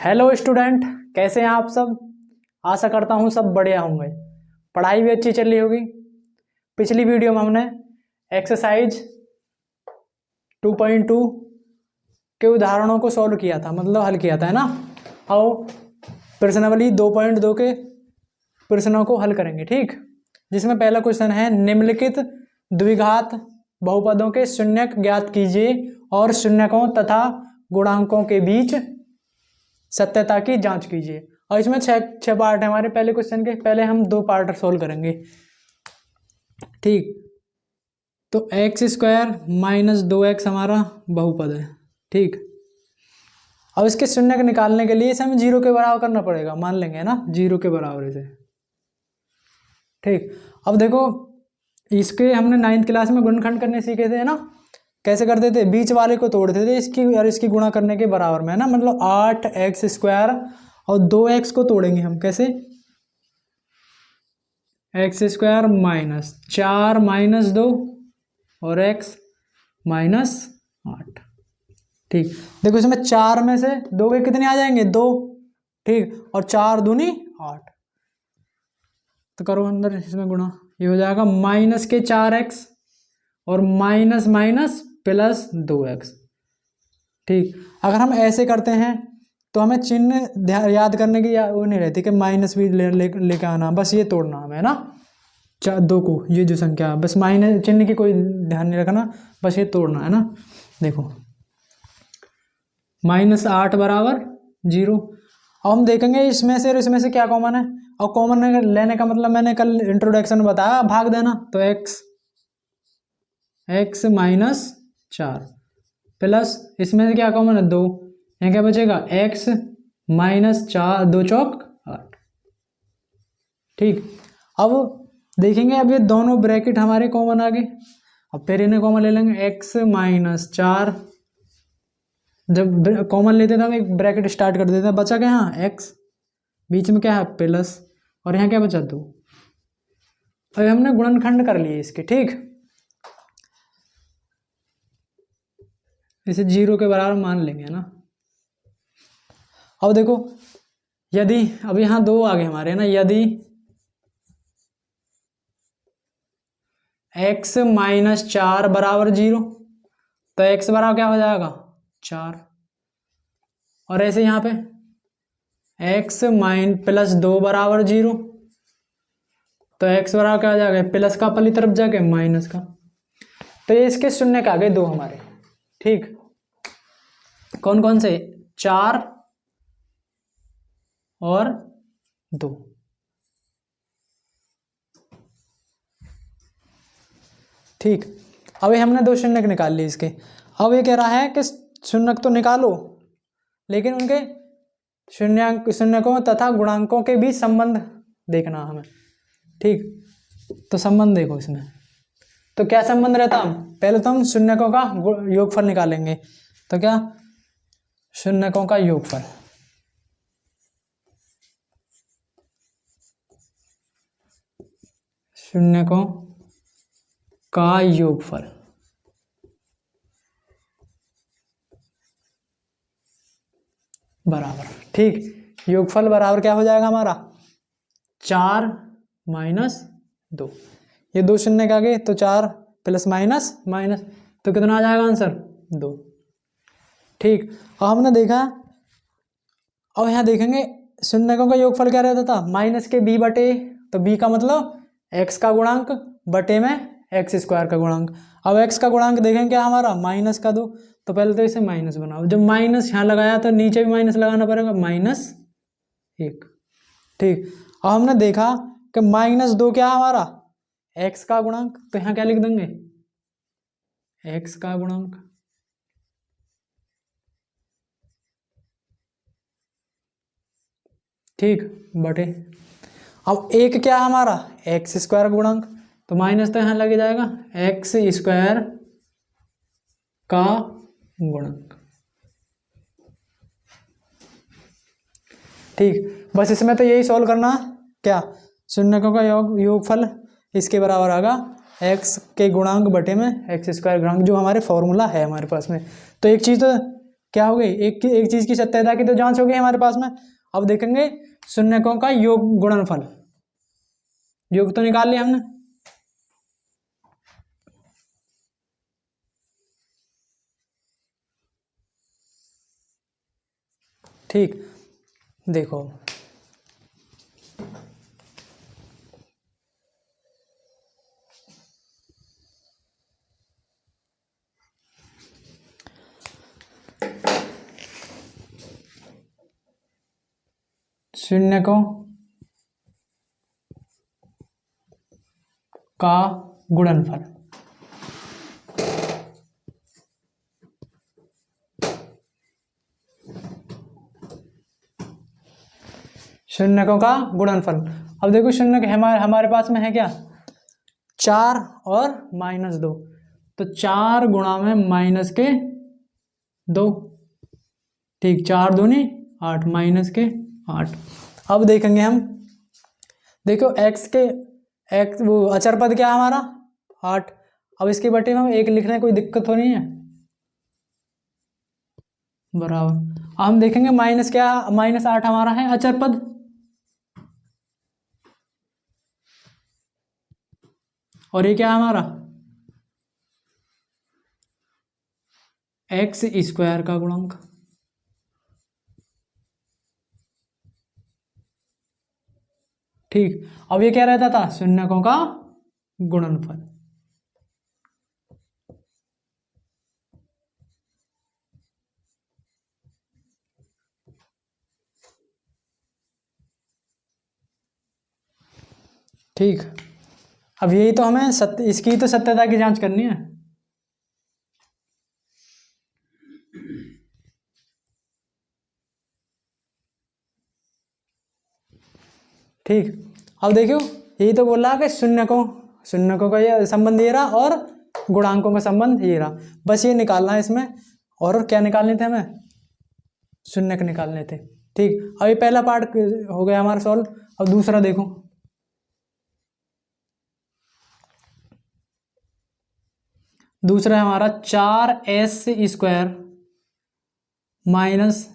Hello student, कैसे हैं आप सब। आशा करता हूँ सब बढ़िया होंगे। पढ़ाई भी अच्छी चल रही होगी। पिछली वीडियो में हमने एक्सरसाइज 2.2 के उदाहरणों को सॉल्व किया था, मतलब हल किया था, है ना। आओ प्रश्नावली 2.2 के प्रश्नों को हल करेंगे, ठीक। जिसमें पहला क्वेश्चन है, निम्नलिखित द्विघात बहुपदों के शून्यक ज्ञात कीजिए और शून्यकों तथा गुणांकों के बीच सत्यता की जांच कीजिए। और इसमें छह पार्ट है हमारे पहले क्वेश्चन के। पहले हम 2 पार्ट सोल्व करेंगे, ठीक। तो x² - 2x हमारा बहुपद है, ठीक। अब इसके शून्यक निकालने के लिए इसे हमें 0 के बराबर करना पड़ेगा, मान लेंगे, है ना, 0 के बराबर इसे, ठीक। अब देखो, इसके हमने 9th क्लास में गुणनखंड करने सीखे थे, है ना। कैसे करते थे, बीच वाले को तोड़ते थे इसकी और इसकी गुणा करने के बराबर में, है ना। मतलब 8x² और 2x को तोड़ेंगे हम, कैसे, x² - 4 - 2 और x - 8, ठीक। देखो इसमें 4 में से 2 के कितने आ जाएंगे, 2, ठीक। और 4 दूनी 8, तो करो अंदर इसमें गुणा, ये हो जाएगा -4x और +2x, ठीक। अगर हम ऐसे करते हैं तो हमें चिन्ह याद करने की वो नहीं रहती कि माइनस भी लेके आना, बस ये तोड़ना हमें, है ना। 2 को, ये जो संख्या, बस माइनस चिन्ह की कोई ध्यान नहीं रखना, बस ये तोड़ना, है ना। देखो -8 बराबर 0। अब हम देखेंगे इसमें से और इसमें से क्या कॉमन है। और कॉमन लेने का मतलब मैंने कल इंट्रोडक्शन में बताया, भाग देना। तो x -4 प्लस इसमें से क्या कॉमन है, 2, यहाँ क्या बचेगा, x - 4, 2 चौक 8, ठीक। अब देखेंगे, अब ये दोनों ब्रैकेट हमारे कॉमन आ गए। अब फिर इन्हें कॉमन ले लेंगे, x - 4, जब कॉमन लेते थे हम एक ब्रैकेट स्टार्ट कर देते हैं, बचा क्या यहाँ, x, बीच में क्या है प्लस, और यहाँ क्या बचा 2। अब हमने गुणनखंड कर लिए इसके, ठीक। इसे 0 के बराबर मान लेंगे, है ना। अब देखो, यदि अब यहाँ 2 आ गए हमारे, है ना। यदि x - 4 बराबर 0, तो x बराबर क्या हो जाएगा, 4। और ऐसे यहाँ पे x +2 बराबर 0, तो x बराबर क्या हो जाएगा, प्लस का पहली तरफ जाके माइनस का। तो ये इसके शून्य के आ गए 2 हमारे, ठीक। कौन कौन से, 4 और 2, ठीक। अब ये हमने 2 शून्यक निकाल लिए इसके। अब ये कह रहा है कि शून्यक तो निकालो, लेकिन उनके शून्यकों तथा गुणांकों के बीच संबंध देखना हमें, ठीक। तो संबंध देखो इसमें, तो क्या संबंध रहता, हम पहले तो हम शून्यकों का योगफल निकालेंगे। तो क्या, शून्यकों का योगफल, शून्यकों का योगफल बराबर, ठीक। योगफल बराबर क्या हो जाएगा हमारा, 4 - 2। ये 2 शून्य के आगे, तो 4 प्लस माइनस माइनस, तो कितना आ जाएगा आंसर, 2, ठीक। अब हमने देखा, अब यहाँ देखेंगे शून्यकों का योगफल क्या रहता था, माइनस के b बटे, तो b का मतलब x का गुणांक बटे में x² का गुणांक। अब x का गुणांक देखेंगे क्या हमारा, -2, तो पहले तो इसे माइनस बनाओ। जब माइनस यहाँ लगाया तो नीचे भी माइनस लगाना पड़ेगा, -1, ठीक। अब हमने देखा कि -2 क्या हमारा, x का गुणांक, तो यहाँ क्या लिख देंगे, x का गुणांक, ठीक, बटे। अब 1 क्या हमारा, x² गुणांक, तो माइनस तो यहाँ लगे जाएगा, x² का गुणांक, ठीक। बस इसमें तो यही सॉल्व करना, क्या, शून्यकों का योगफल इसके बराबर आएगा x के गुणांक बटे में x² गुणांक, जो हमारे फॉर्मूला है हमारे पास में। तो एक चीज़ तो क्या हो गई, एक चीज की सत्यता की तो जांच हो गई हमारे पास में। अब देखेंगे शून्यकों का योग गुणनफल, योग तो निकाल लिया हमने। ठीक, देखो शून्यकों का गुणनफल, शून्यकों का गुणनफल। अब देखो शून्य हमारे पास में है क्या, 4 और -2, तो 4 गुणा में -2, ठीक, 4 दूनी 8 -8। अब देखेंगे हम, देखो x वो अचर पद क्या है हमारा 8। अब इसके बटे में हम 1 लिखने कोई दिक्कत तो नहीं है, बराबर। अब हम देखेंगे माइनस क्या, -8 हमारा है अचर पद, और ये क्या है हमारा x² का गुणांक। ठीक, अब ये क्या रहता था, शून्यकों का गुणनफल। ठीक, अब यही तो हमें इसकी तो सत्यता की जांच करनी है। ठीक, अब देखियो यही तो बोल रहा कि शून्यकों का ये संबंध ये रहा और गुणांकों का संबंध ये रहा, बस ये निकालना है इसमें। और क्या निकालने थे हमें, शून्यक निकालने थे। ठीक, अब ये पहला पार्ट हो गया हमारा सॉल्व। अब दूसरा देखो, दूसरा है हमारा 4s² माइनस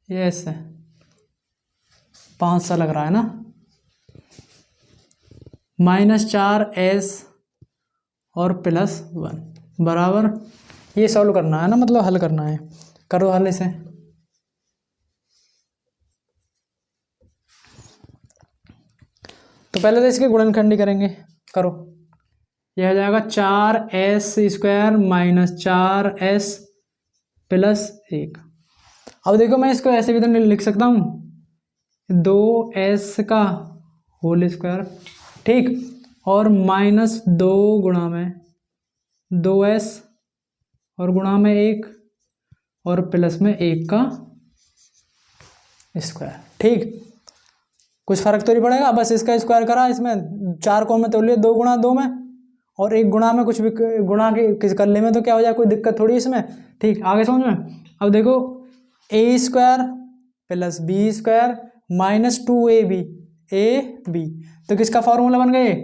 एस, 5 सा लग रहा है ना, -4s और +1 बराबर, ये सॉल्व करना है ना, मतलब हल करना है। करो हल इसे। तो पहले तो इसके गुणनखंडी करेंगे, करो। यह हो जाएगा 4s² माइनस 4s +1। अब देखो मैं इसको ऐसे भी तो लिख सकता हूँ, 2s का होल स्क्वायर, ठीक, और -2 गुणा में 2s और गुणा में 1 और प्लस में 1 का स्क्वायर। ठीक, कुछ फर्क तो नहीं पड़ेगा, बस इसका स्क्वायर करा, इसमें 4 को में तोड़ लिया 2 गुणा 2 में, और 1 गुणा में कुछ भी गुणा के करने में तो क्या हो जाए, कोई दिक्कत थोड़ी इसमें। ठीक, आगे समझ में। अब देखो a² + b² -2ab ab, तो किसका फॉर्मूला बन गए,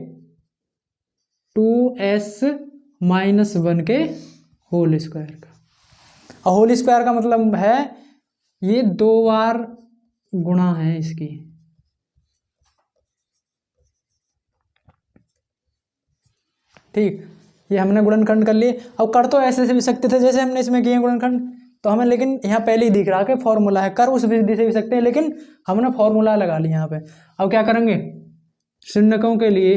2s - 1 के होल स्क्वायर का। और होल स्क्वायर का मतलब है ये 2 बार गुणा है इसकी। ठीक, ये हमने गुणनखंड कर लिए। अब कर तो ऐसे से भी सकते थे जैसे हमने इसमें किए गुणनखंड, तो हमें लेकिन यहाँ पहले ही दिख रहा कि फॉर्मूला है, कर उस विधि से भी सकते हैं, लेकिन हमने फॉर्मूला लगा लिया यहाँ पे। अब क्या करेंगे, शून्यकों के लिए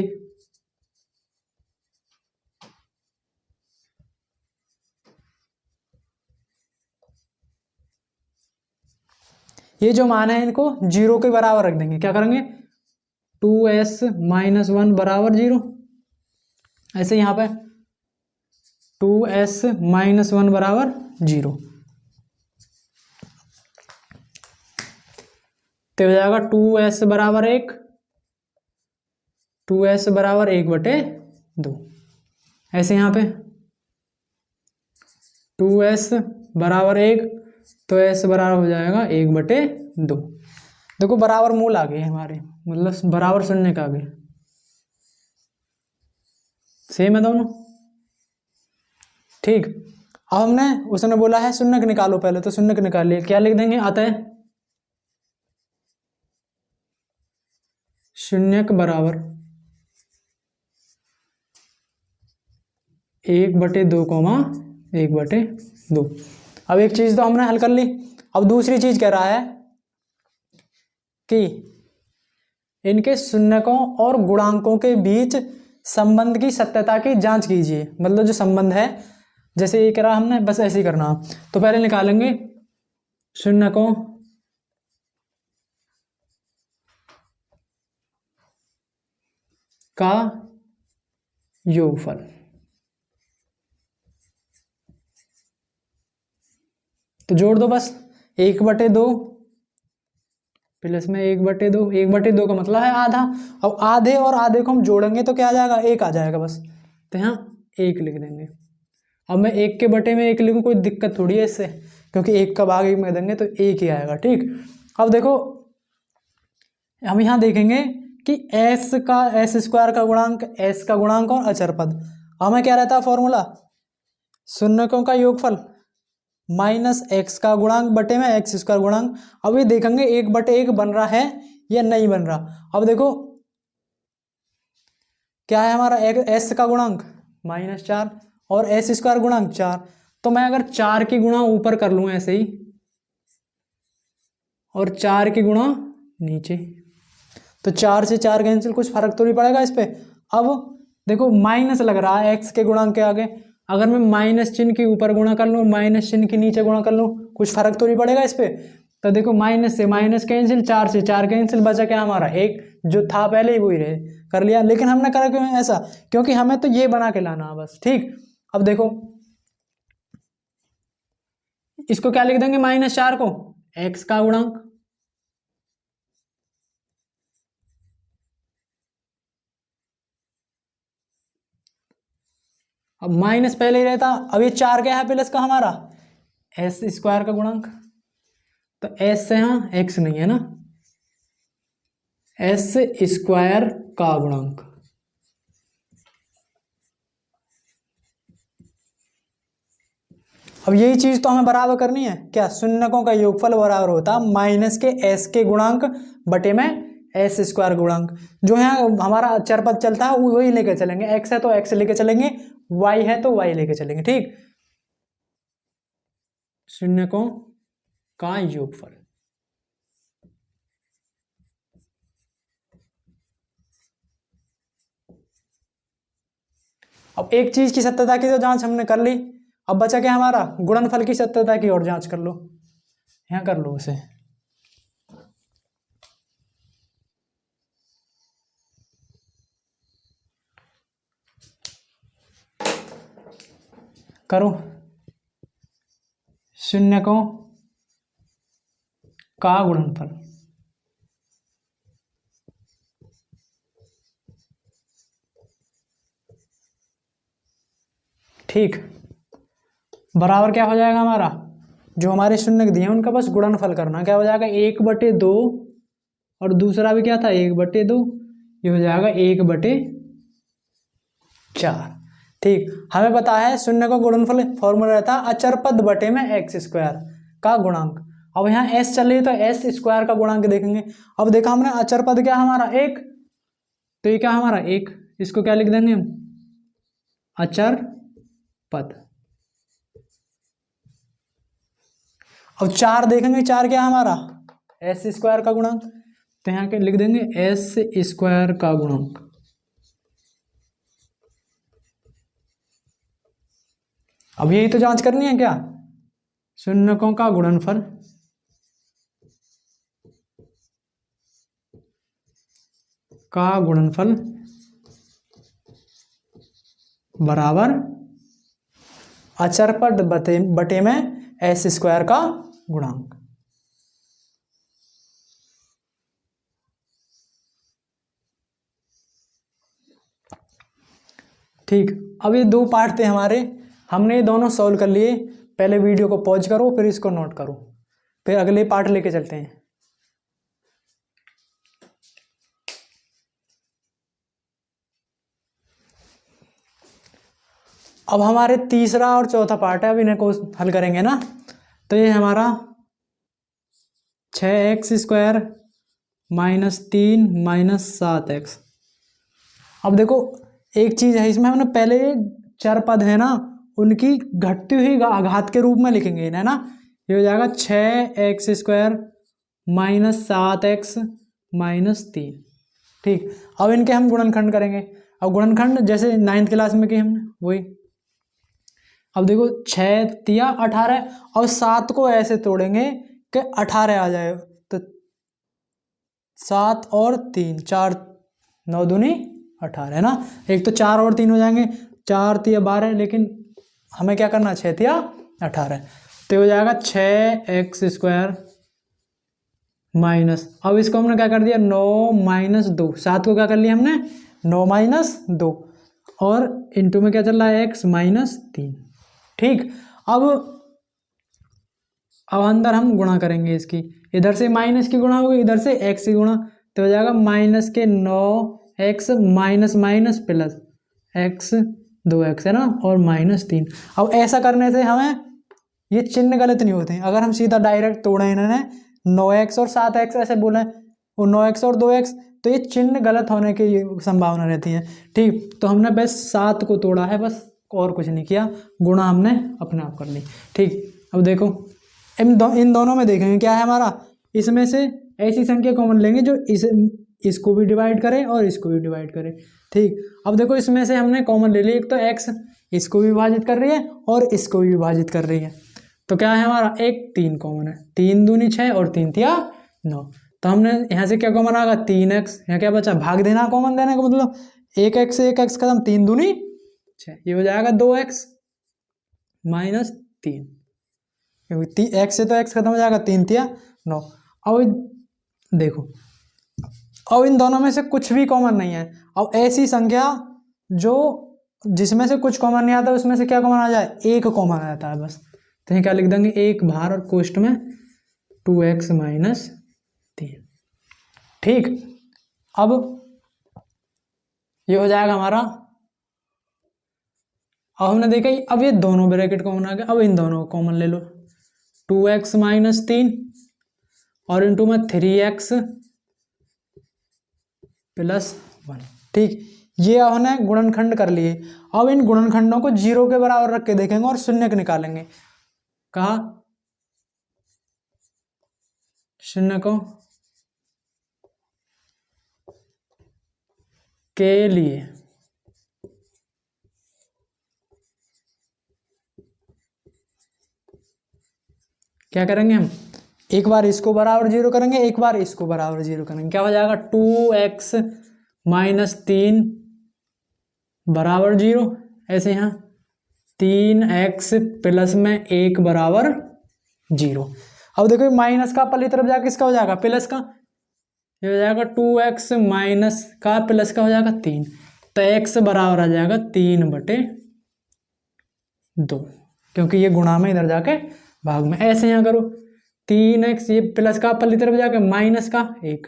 ये जो मान है इनको 0 के बराबर रख देंगे। क्या करेंगे, 2s - 1 बराबर 0, ऐसे यहाँ पे 2s - 1 बराबर 0, तो हो जाएगा 2s बराबर 1, 2s बराबर 1/2, ऐसे यहाँ पे 2s बराबर 1, तो s बराबर हो जाएगा 1/2। देखो बराबर मूल आ गए हमारे, मतलब बराबर शून्य का आ गए, सेम है दोनों। ठीक, अब हमने उसने बोला है शून्य निकालो पहले, तो शून्य निकालिए, क्या लिख देंगे, अतः शून्य बराबर 1/2 कोमा 1/2। अब एक चीज तो हमने हल कर ली। अब दूसरी चीज कह रहा है कि इनके शून्यकों और गुणांकों के बीच संबंध की सत्यता की जांच कीजिए। मतलब जो संबंध है, जैसे ये करा हमने, बस ऐसे ही करना। तो पहले निकालेंगे शून्यकों का योगफल। तो जोड़ दो बस, 1/2 प्लस में 1/2, 1/2 का मतलब है आधा। अब आधे और आधे को हम जोड़ेंगे तो क्या आ जाएगा, 1 आ जाएगा बस। तो यहाँ 1 लिख देंगे। अब मैं 1 के बटे में 1 लिखूँ, कोई दिक्कत थोड़ी है इससे, क्योंकि 1 का भाग 1 में देंगे तो 1 ही आएगा। ठीक, अब देखो हम यहाँ देखेंगे कि s² का गुणांक, s का गुणांक और अचर पद। हमें क्या रहता है फॉर्मूला, शून्यकों का योगफल माइनस x का गुणांक बटे में x² गुणांक। अब ये देखेंगे 1/1 बन रहा है या नहीं बन रहा। अब देखो क्या है हमारा, s का गुणांक -4 और s² गुणांक 4। तो मैं अगर 4 की गुणा ऊपर कर लूँ ऐसे ही, और 4 की गुणा नीचे, तो 4 से 4 कैंसिल, कुछ फर्क तो नहीं पड़ेगा इस पे। अब देखो माइनस लग रहा है x के गुणांक के आगे, अगर मैं माइनस चिन्ह के ऊपर गुणा कर लूँ, माइनस चिन्ह के नीचे गुणा कर लूँ, कुछ फर्क तो नहीं पड़ेगा इस पे। तो देखो माइनस से माइनस कैंसिल, 4 से 4 कैंसिल, बचा क्या हमारा 1, जो था पहले ही वही रहे, कर लिया। लेकिन हमने करा क्यों ऐसा, क्योंकि हमें तो ये बना के लाना है बस। ठीक, अब देखो इसको क्या लिख देंगे, -4 को x का गुणांक, अब माइनस पहले ही रहता। अब ये 4 क्या है प्लस का हमारा, s² का गुणांक। तो s से यहाँ x नहीं है ना, s² का गुणांक। अब यही चीज तो हमें बराबर करनी है, क्या, शून्यकों का योगफल बराबर होता माइनस के s के गुणांक बटे में s² गुणांक। जो है हमारा चरपद चलता है वही लेके चलेंगे, x है तो x लेके चलेंगे, y है तो y लेके चलेंगे। ठीक, शून्यकों का योगफल। अब एक चीज की सत्यता की तो जांच हमने कर ली, अब बचा क्या हमारा, गुणनफल की सत्यता की और जांच कर लो। यहां कर लो उसे, करो शून्यकों का गुणनफल। ठीक, बराबर क्या हो जाएगा हमारा, जो हमारे शून्य दिए हैं उनका बस गुणनफल करना, क्या हो जाएगा 1/2, और दूसरा भी क्या था 1/2, ये हो जाएगा 1/4। ठीक, हमें पता है शून्य का गुणनफल फॉर्मूला रहता है अचर पद बटे में x² का गुणांक। अब यहाँ s चल रही है तो s² का गुणांक देखेंगे। अब देखा हमने अचर पद क्या हमारा 1, तो ये क्या हमारा 1, इसको क्या लिख देंगे हम, अचर पद। अब 4 देखेंगे, 4 क्या हमारा s² का गुणांक, तो यहाँ के लिख देंगे s² का गुणांक। अब यही तो जांच करनी है क्या, शून्यकों का गुणनफल का गुणनफल बराबर अचर पद बटे में s² का गुणांक। ठीक, अब ये 2 पार्ट थे हमारे, हमने ये दोनों सॉल्व कर लिए। पहले वीडियो को पॉज करो, फिर इसको नोट करो, फिर अगले पार्ट लेके चलते हैं। अब हमारे तीसरा और चौथा पार्ट है, अब इन्हें को हल करेंगे ना। तो ये हमारा 6x² -3 -7x। अब देखो एक चीज है इसमें, हमने पहले चर पद है ना उनकी घटती हुई घात के रूप में लिखेंगे है ना। ये हो जाएगा 6x² -7x -3। ठीक, अब इनके हम गुणनखंड करेंगे। अब गुणनखंड जैसे 9th क्लास में किए हमने वही। अब देखो 6 तिया 18 और 7 को ऐसे तोड़ेंगे कि 18 आ जाए, तो 7 और 3 4 9 दूनी 18 है ना। एक तो 4 और 3 हो जाएंगे, 4 तिया 12, लेकिन हमें क्या करना 6 तिया 18, तो हो जाएगा 6x² माइनस, अब इसको हमने क्या कर दिया 9 - 2, 7 को क्या कर लिया हमने 9 - 2, और इंटू में क्या चल रहा है x -3। ठीक, अब अंदर हम गुणा करेंगे इसकी, इधर से माइनस की गुणा होगी, इधर से x की गुणा, तो हो जाएगा माइनस के 9x minus minus plus x 2x है ना, और -3। अब ऐसा करने से हमें ये चिन्ह गलत नहीं होते हैं। अगर हम सीधा डायरेक्ट तोड़े इन्होंने 9x और 7x ऐसे बोले, वो 9x और 2x, तो ये चिन्ह गलत होने की संभावना रहती है। ठीक, तो हमने बस 7 को तोड़ा है बस, और कुछ नहीं किया, गुणा हमने अपने आप कर ली। ठीक, अब देखो इन दोनों में देखेंगे क्या है हमारा, इसमें से ऐसी संख्या कॉमन लेंगे जो इसको भी डिवाइड करे और इसको भी डिवाइड करे। ठीक, अब देखो इसमें से हमने कॉमन ले लिया, एक तो x इसको भी विभाजित कर रही है और इसको भी विभाजित कर रही है, तो क्या है हमारा एक 3 कॉमन है, 3 दूनी 6 और 3 तिया 9, तो हमने यहाँ से क्या कॉमन आएगा 3x, यहाँ क्या बचा भाग देना, कॉमन देने का मतलब 1x से 1x खत्म, 3 दूनी 6, ये हो जाएगा 2x -3, क्योंकि x से तो x खत्म हो जाएगा, 3 तिया 9। अब देखो, अब इन दोनों में से कुछ भी कॉमन नहीं है। अब ऐसी संख्या जो जिसमें से कुछ कॉमन नहीं आता उसमें से क्या कॉमन आ जाए, एक कॉमन आ जाता है बस, तो ये क्या लिख देंगे, एक बाहर और कोष्ठ में 2x -3। ठीक, अब ये हो जाएगा हमारा, अब हमने देखा अब ये दोनों ब्रैकेट कॉमन आ गए, अब इन दोनों को कॉमन ले लो, 2x -3 और इंटू में 3x +1। ठीक, ये हमने गुणनखंड कर लिए। अब इन गुणनखंडों को 0 के बराबर रख के देखेंगे और शून्य को निकालेंगे। कहा शून्य को के लिए क्या करेंगे हम, एक बार इसको बराबर 0 करेंगे, एक बार इसको बराबर 0 करेंगे, क्या हो जाएगा 2x -3 बराबर 0, ऐसे यहाँ 3x प्लस में 1 बराबर 0। अब देखो माइनस का पहली तरफ जाके किसका हो जाएगा, प्लस का, ये हो जाएगा 2x माइनस का प्लस का हो जाएगा 3, तो x बराबर आ जाएगा 3/2, क्योंकि ये गुणा में इधर जाके भाग में, ऐसे यहाँ करो 3x, ये प्लस का पहली तरफ जाके माइनस का 1,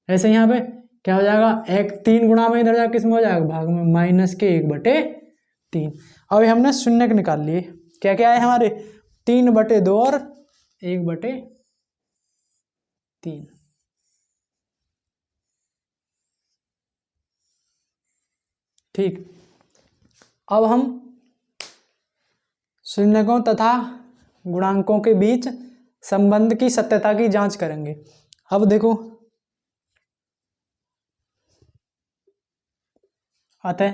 ऐसे यहाँ पे क्या हो जाएगा, 3 गुणा में इधर जाके किसमें हो जाएगा भाग में, -1/3। अब हमने शून्य के निकाल लिए, क्या क्या है हमारे 3/2 और 1/3। ठीक, अब हम शून्यकों तथा गुणांकों के बीच संबंध की सत्यता की जांच करेंगे। अब देखो अतः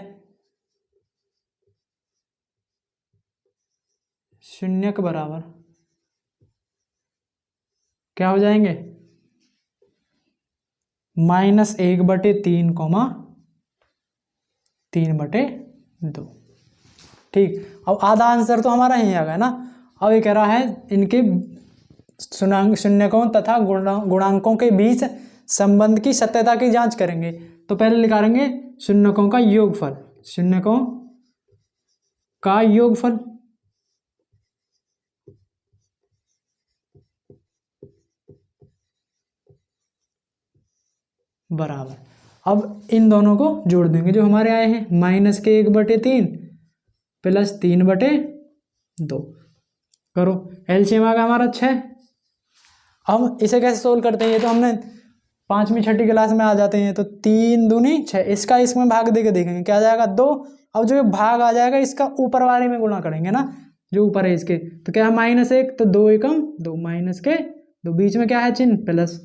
शून्य के बराबर क्या हो जाएंगे, -1/3, 3/2। ठीक, अब आधा आंसर तो हमारा यही आ गया ना। अब ये कह रहा है इनके शून्यकों तथा गुणांकों के बीच संबंध की सत्यता की जांच करेंगे। तो पहले निकालेंगे शून्यकों का योगफल, शून्यकों का योगफल बराबर, अब इन दोनों को जोड़ देंगे जो हमारे आए हैं, -1/3 प्लस 3/2 करो। एलसीएम आ गया हमारा 6। हम इसे कैसे सोल्व करते हैं, ये तो हमने 5वीं 6ठी क्लास में आ जाते हैं। तो 3 दूनी 6, इसका इसमें भाग देके देखेंगे क्या आ जाएगा 2। अब जो भाग आ जाएगा इसका ऊपर वाले में गुणा करेंगे ना, जो ऊपर है इसके, तो क्या है -1, तो 2 एकम 2 माइनस के 2, बीच में क्या है चिन्ह प्लस।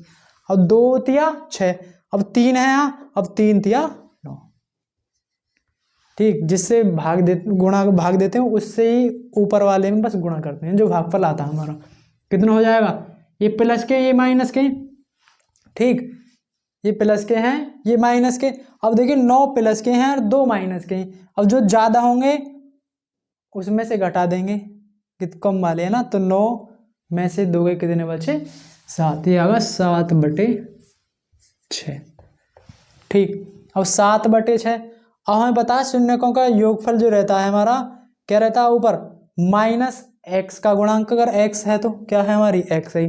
अब 2 तिया 6, अब 3 है यहाँ, अब 3 तिया 9। ठीक, जिससे भाग देते हैं उससे ही ऊपर वाले में बस गुणा करते हैं, जो भागफल आता है हमारा। कितना हो जाएगा, ये प्लस के ये माइनस के। ठीक, ये प्लस के हैं ये माइनस के। अब देखिए 9 प्लस के हैं और 2 माइनस के हैं। अब जो ज्यादा होंगे उसमें से घटा देंगे, कम वाले है ना, तो 9 में से 2 के कितने बचे 7, ये आगा 7/6। ठीक, अब 7/6। अब हमें पता है शून्यकों का योगफल जो रहता है हमारा क्या रहता है, ऊपर -x का गुणांक, अगर x है तो क्या है हमारी x है,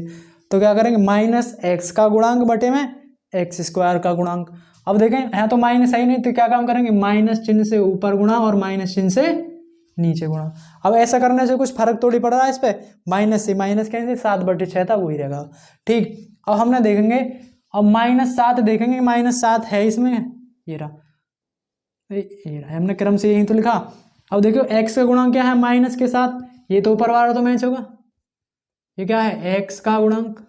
तो क्या करेंगे -x का गुणांक बटे में x² का गुणांक। अब देखें यहाँ तो माइनस है ही नहीं, तो क्या काम करेंगे माइनस चिन्ह से ऊपर गुणा और माइनस चिन्ह से नीचे गुणा। अब ऐसा करने से कुछ फर्क थोड़ी पड़ रहा है इस पे, माइनस से माइनस कैसे 7/6 था वही रहेगा। ठीक, अब हमने देखेंगे, अब -7 देखेंगे, -7 है इसमें, ये रहा हमने क्रम से यही तो लिखा। अब देखो x का गुणांक क्या है माइनस के साथ, ये तो ऊपर वाला तो मैच होगा, ये क्या है x का गुणांक।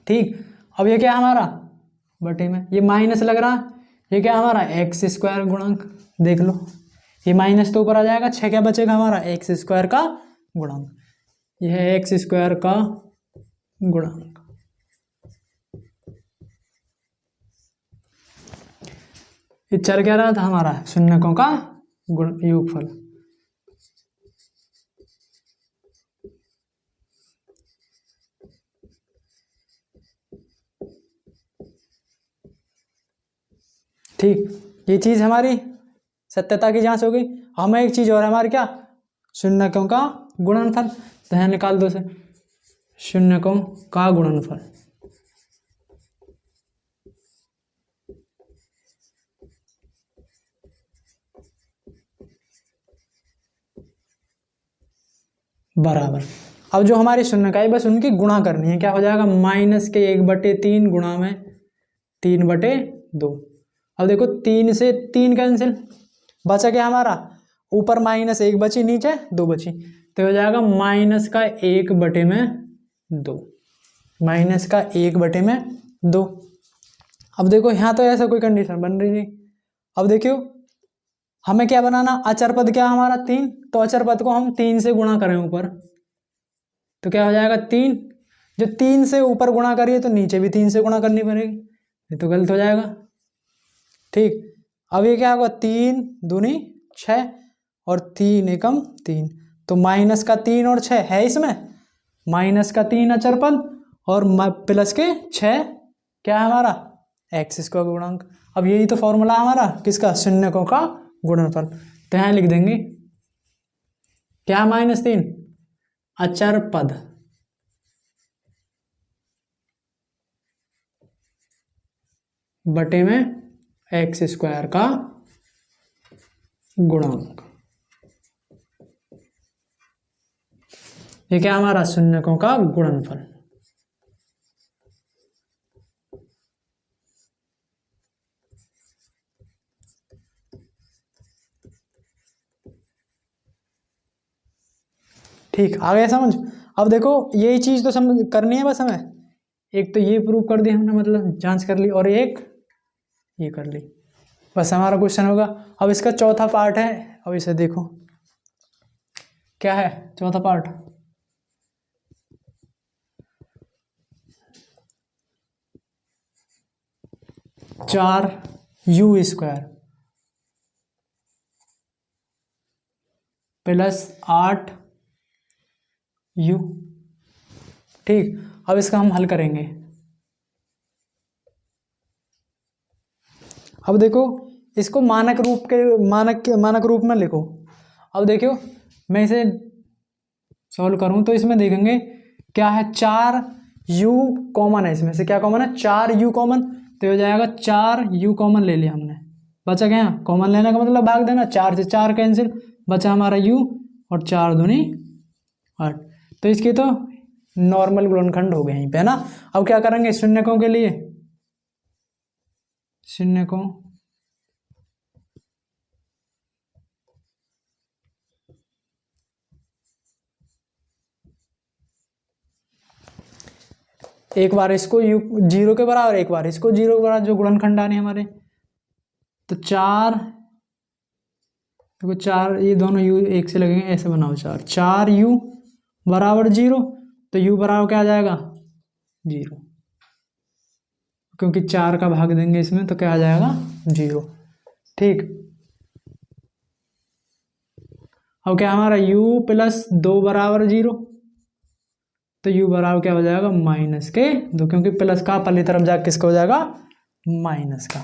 ठीक, अब ये क्या है हमारा बटे में, ये माइनस लग रहा है, ये क्या हमारा x² गुणांक। देख लो ये माइनस तो ऊपर आ जाएगा, 6 क्या बचेगा हमारा x² का गुणांक, यह है x² का गुणांक। ये चल क्या रहा था हमारा शून्यकों का योगफल। ठीक, ये चीज हमारी सत्यता की जांच हो गई। हमें एक चीज और है हमारी, क्या शून्यकों का गुणनफल। तो यहाँ निकाल दो से शून्यकों का गुणनफल। बराबर, अब जो हमारी शून्यक है बस उनकी गुणा करनी है, क्या हो जाएगा -1/3 गुणा में 3/2। अब देखो 3 से 3 कैंसिल, बचा क्या हमारा ऊपर -1 बची, नीचे 2 बची, तो हो जाएगा -1/2, -1/2। अब देखो यहाँ तो ऐसा कोई कंडीशन बन रही नहीं। अब देखियो हमें क्या बनाना, अचर पद क्या हमारा 3, तो अचर पद को हम 3 से गुणा करें ऊपर, तो क्या हो जाएगा 3। जो 3 से ऊपर गुणा करिए तो नीचे भी 3 से गुणा करनी पड़ेगी, ये तो गलत हो जाएगा। ठीक, अब ये क्या होगा 3 दूनी 6 और 3 एकम 3, तो -3 और 6 है इसमें, -3 अचर पद और प्लस के 6 क्या है हमारा x² गुणांक। अब यही तो फॉर्मूला हमारा किसका, शून्यकों का गुणनफल। तो यहाँ लिख देंगे क्या -3 अचर पद बटे में x² का गुणांक। ये क्या हमारा शून्यकों का गुणनफल। ठीक, आ गया समझ। अब देखो यही चीज तो समझ करनी है बस हमें, एक तो ये प्रूव कर दी हमने, मतलब जांच कर ली, और एक ये कर ली, बस हमारा क्वेश्चन होगा। अब इसका चौथा पार्ट है, अब इसे देखो क्या है चौथा पार्ट। चार u² प्लस 8u। ठीक, अब इसका हम हल करेंगे। अब देखो इसको मानक रूप में लिखो। अब देखो मैं इसे सॉल्व करूं तो इसमें देखेंगे क्या है 4 u कॉमन है, इसमें से क्या कॉमन है, 4u कॉमन, तो हो जाएगा 4u कॉमन ले लिया हमने, बचा क्या, कॉमन लेने का मतलब भाग देना, 4 से 4 कैंसिल, बचा हमारा u, और 4 दूनी 8। तो इसकी तो नॉर्मल गुणनखंड हो गए यहीं पे, है ना। अब क्या करेंगे शून्यकों के लिए, शून्यकों एक बार इसको u 0 के बराबर, एक बार इसको 0 के बराबर, जो गुणनखंड आने हमारे, तो 4, देखो 4, ये दोनों u एक से लगेंगे, ऐसे बनाओ 4u बराबर 0, तो u बराबर क्या आ जाएगा 0, क्योंकि 4 का भाग देंगे इसमें तो क्या आ जाएगा 0। ठीक, अब क्या हमारा u प्लस 2 बराबर 0, तो u बराबर क्या हो जाएगा -2, क्योंकि प्लस का पहली तरफ जाकर किसका हो जाएगा, माइनस का।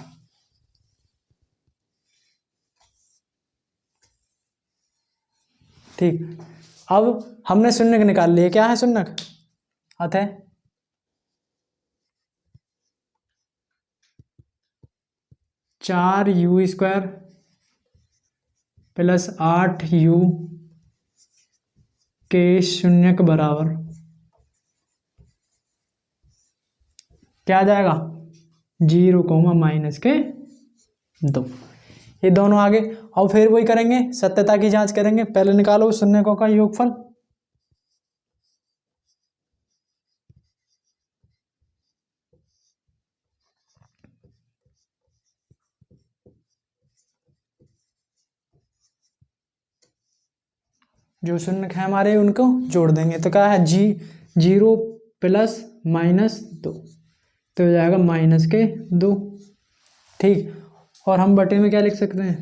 ठीक, अब हमने शून्यक निकाल लिए, क्या है शून्यक, अतः 4u² प्लस 8u के शून्यक बराबर क्या आ जाएगा 0, -2। ये दोनों आगे, और फिर वही करेंगे, सत्यता की जांच करेंगे। पहले निकालो शून्यकों का योगफल, जो शून्यक है हमारे उनको जोड़ देंगे, तो क्या है 0 प्लस -2, तो हो जाएगा -2। ठीक, और हम बटे में क्या लिख सकते हैं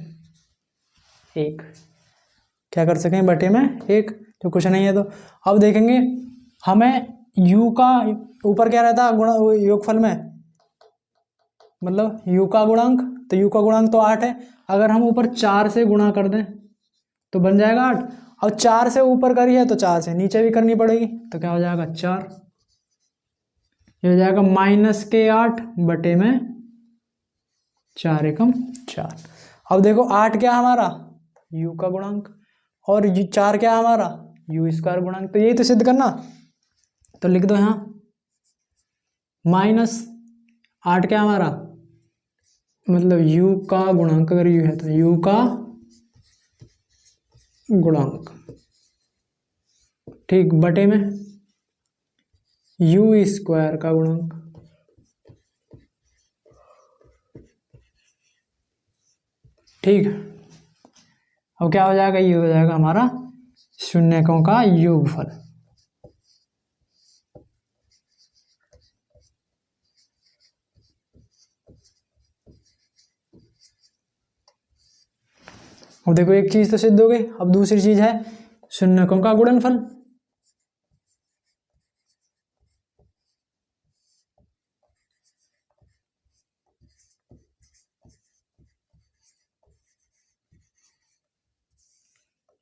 1, क्या कर सकें बटे में 1, तो कुछ नहीं है। तो अब देखेंगे हमें u का ऊपर क्या रहता है गुणा योगफल में, मतलब u का गुणांक, तो u का गुणांक तो 8 है, अगर हम ऊपर 4 से गुणा कर दें तो बन जाएगा 8, और 4 से ऊपर करी है तो 4 से नीचे भी करनी पड़ेगी, तो क्या हो जाएगा 4, ये हो जाएगा -8 बटे में 4 एकम 4। अब देखो 8 क्या हमारा u का गुणांक, और 4 क्या हमारा u² गुणांक, तो यही तो सिद्ध करना, तो लिख दो यहाँ -8 क्या हमारा, मतलब u का गुणांक, अगर u है तो u का गुणांक, ठीक, बटे में u² का गुणांक, ठीक। अब क्या हो जाएगा, ये हो जाएगा हमारा शून्यकों का योगफल। अब देखो एक चीज तो सिद्ध हो गई, अब दूसरी चीज है शून्यकों का गुणनफल।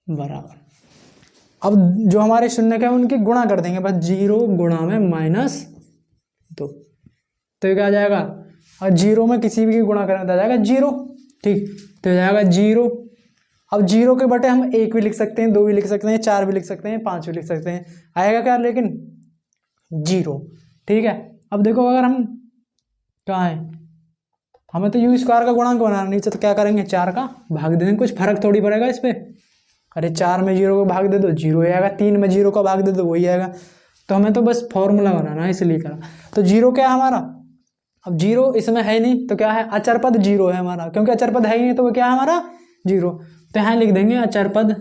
बराबर, अब जो हमारे शून्यक है उनकी गुणा कर देंगे, बस 0 गुणा में -2, तो ये क्या आ जाएगा, और 0 में किसी भी की गुणा करें तो आ जाएगा 0। ठीक, तो हो जाएगा 0। अब 0 के बटे हम 1 भी लिख सकते हैं, 2 भी लिख सकते हैं, 4 भी लिख सकते हैं, 5 भी लिख सकते हैं, आएगा क्या लेकिन 0। ठीक है, अब देखो अगर हम कहाँ है, हमें तो u² का गुणांक बनाना, नीचे तो क्या करेंगे 4 का भाग देंगे, कुछ फर्क थोड़ी पड़ेगा इस पे, अरे 4 में 0 को भाग दे दो 0 ही आएगा, 3 में 0 का भाग दे दो वही आएगा, तो हमें तो बस फॉर्मूला बनाना है इसलिए करा। तो 0 क्या है हमारा, अब 0 इसमें है नहीं तो क्या है, अचर पद 0 है हमारा, क्योंकि अचर पद है ही नहीं तो वो क्या है हमारा 0, तो यहाँ लिख देंगे अचर पद,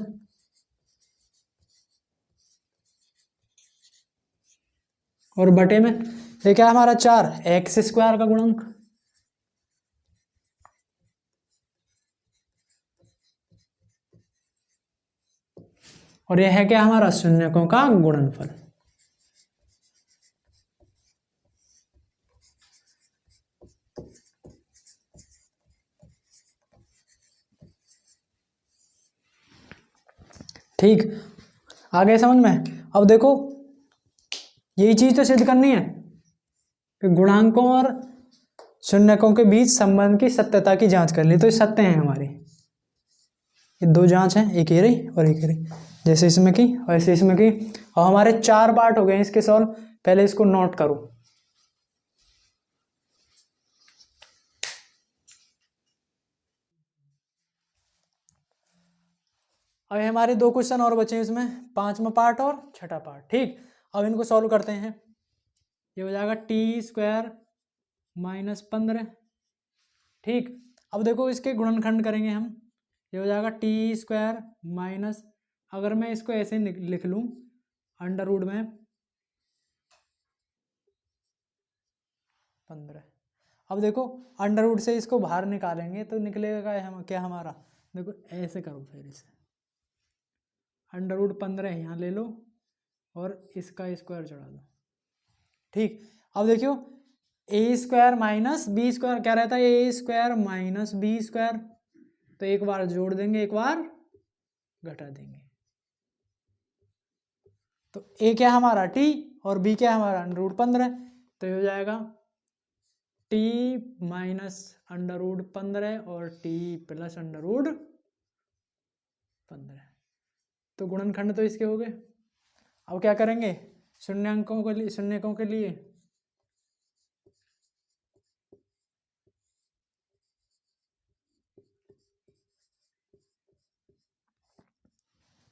और बटे में ये क्या है हमारा 4 x² का गुणांक, और यह है क्या हमारा शून्यकों का गुणनफल। ठीक, आगे समझ में। अब देखो यही चीज तो सिद्ध करनी है कि गुणांकों और शून्यकों के बीच संबंध की सत्यता की जांच कर ली, तो ये सत्य है हमारी। ये दो जांच हैं, एक ये रही और एक ये रही, जैसे इसमें की वैसे इसमें की। और हमारे 4 पार्ट हो गए इसके सॉल्व। पहले इसको नोट करो। अब हमारे 2 क्वेश्चन और बचे हैं इसमें, 5वां पार्ट और 6ठा पार्ट। ठीक, अब इनको सॉल्व करते हैं। ये हो जाएगा t² - 15। ठीक, अब देखो इसके गुणनखंड करेंगे हम। ये हो जाएगा t² माइनस, अगर मैं इसको ऐसे लिख लूँ अंडर रूट में 15। अब देखो अंडर रूट से इसको बाहर निकालेंगे तो निकलेगा क्या हमारा, देखो ऐसे करो, फिर इसे अंडर रूट 15 यहाँ ले लो और इसका स्क्वायर चढ़ा दो। ठीक, अब देखियो a² माइनस b² क्या रहता है, a² माइनस b²। तो एक बार जोड़ देंगे, एक बार घटा देंगे। तो a क्या हमारा t और b क्या हमारा अंडर रूट 15। तो ये हो जाएगा t माइनस अंडर रूट 15 और t प्लस अंडर रूट 15। तो गुणनखंड तो इसके हो गए। अब क्या करेंगे, शून्याकों के लिए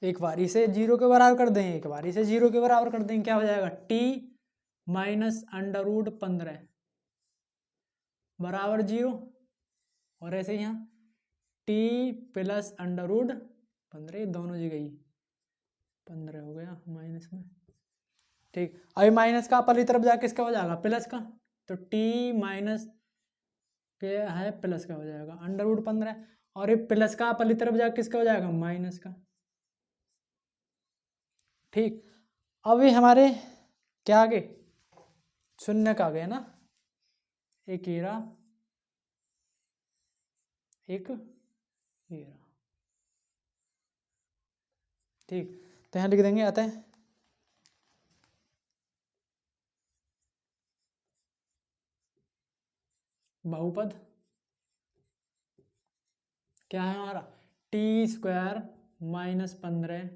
एक बारी से 0 के बराबर कर देंगे, एक बारी से 0 के बराबर कर देंगे। क्या हो जाएगा, t माइनस अंडर रूट 15 बराबर 0, और ऐसे यहाँ t प्लस अंडर रूट 15, दोनों जगह ही 15 हो गया माइनस में। ठीक, अभी माइनस का पहली तरफ जाके किसका हो जाएगा, प्लस का। तो t माइनस के है प्लस का हो जाएगा अंडर रूट 15, और ये प्लस का पहली तरफ जाके किसका हो जाएगा, माइनस का। ठीक, अभी हमारे क्या आ गए, शून्य का आ गया ना, एक हीरा एक हीरा। ठीक, तो यहाँ लिख देंगे अतः बहुपद क्या है हमारा, t² माइनस 15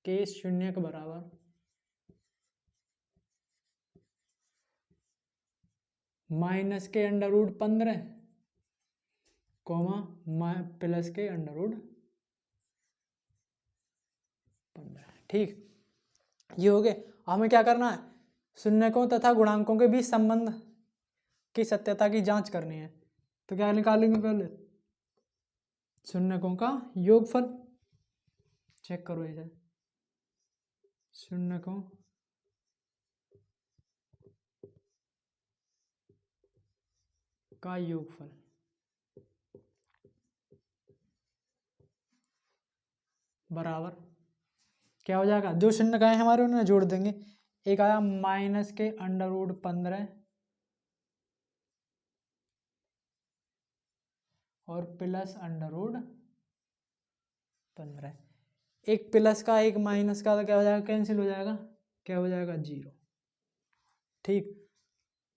के शून्य के बराबर माइनस के अंडर रूट 15 कोमा प्लस के अंडर रूट 15। ठीक, ये हो गए। हमें क्या करना है, शून्यकों तथा गुणांकों के बीच संबंध की सत्यता की जांच करनी है। तो क्या निकालेंगे, पहले शून्यकों का योगफल चेक करो इसे, शून्यकों का योगफल बराबर क्या हो जाएगा, जो शून्य का है हमारे उन्हें जोड़ देंगे। एक आया माइनस के अंडर रूट 15 और प्लस अंडर रूट 15। एक प्लस का एक माइनस का तो क्या हो जाएगा, कैंसिल हो जाएगा, क्या हो जाएगा, 0। ठीक,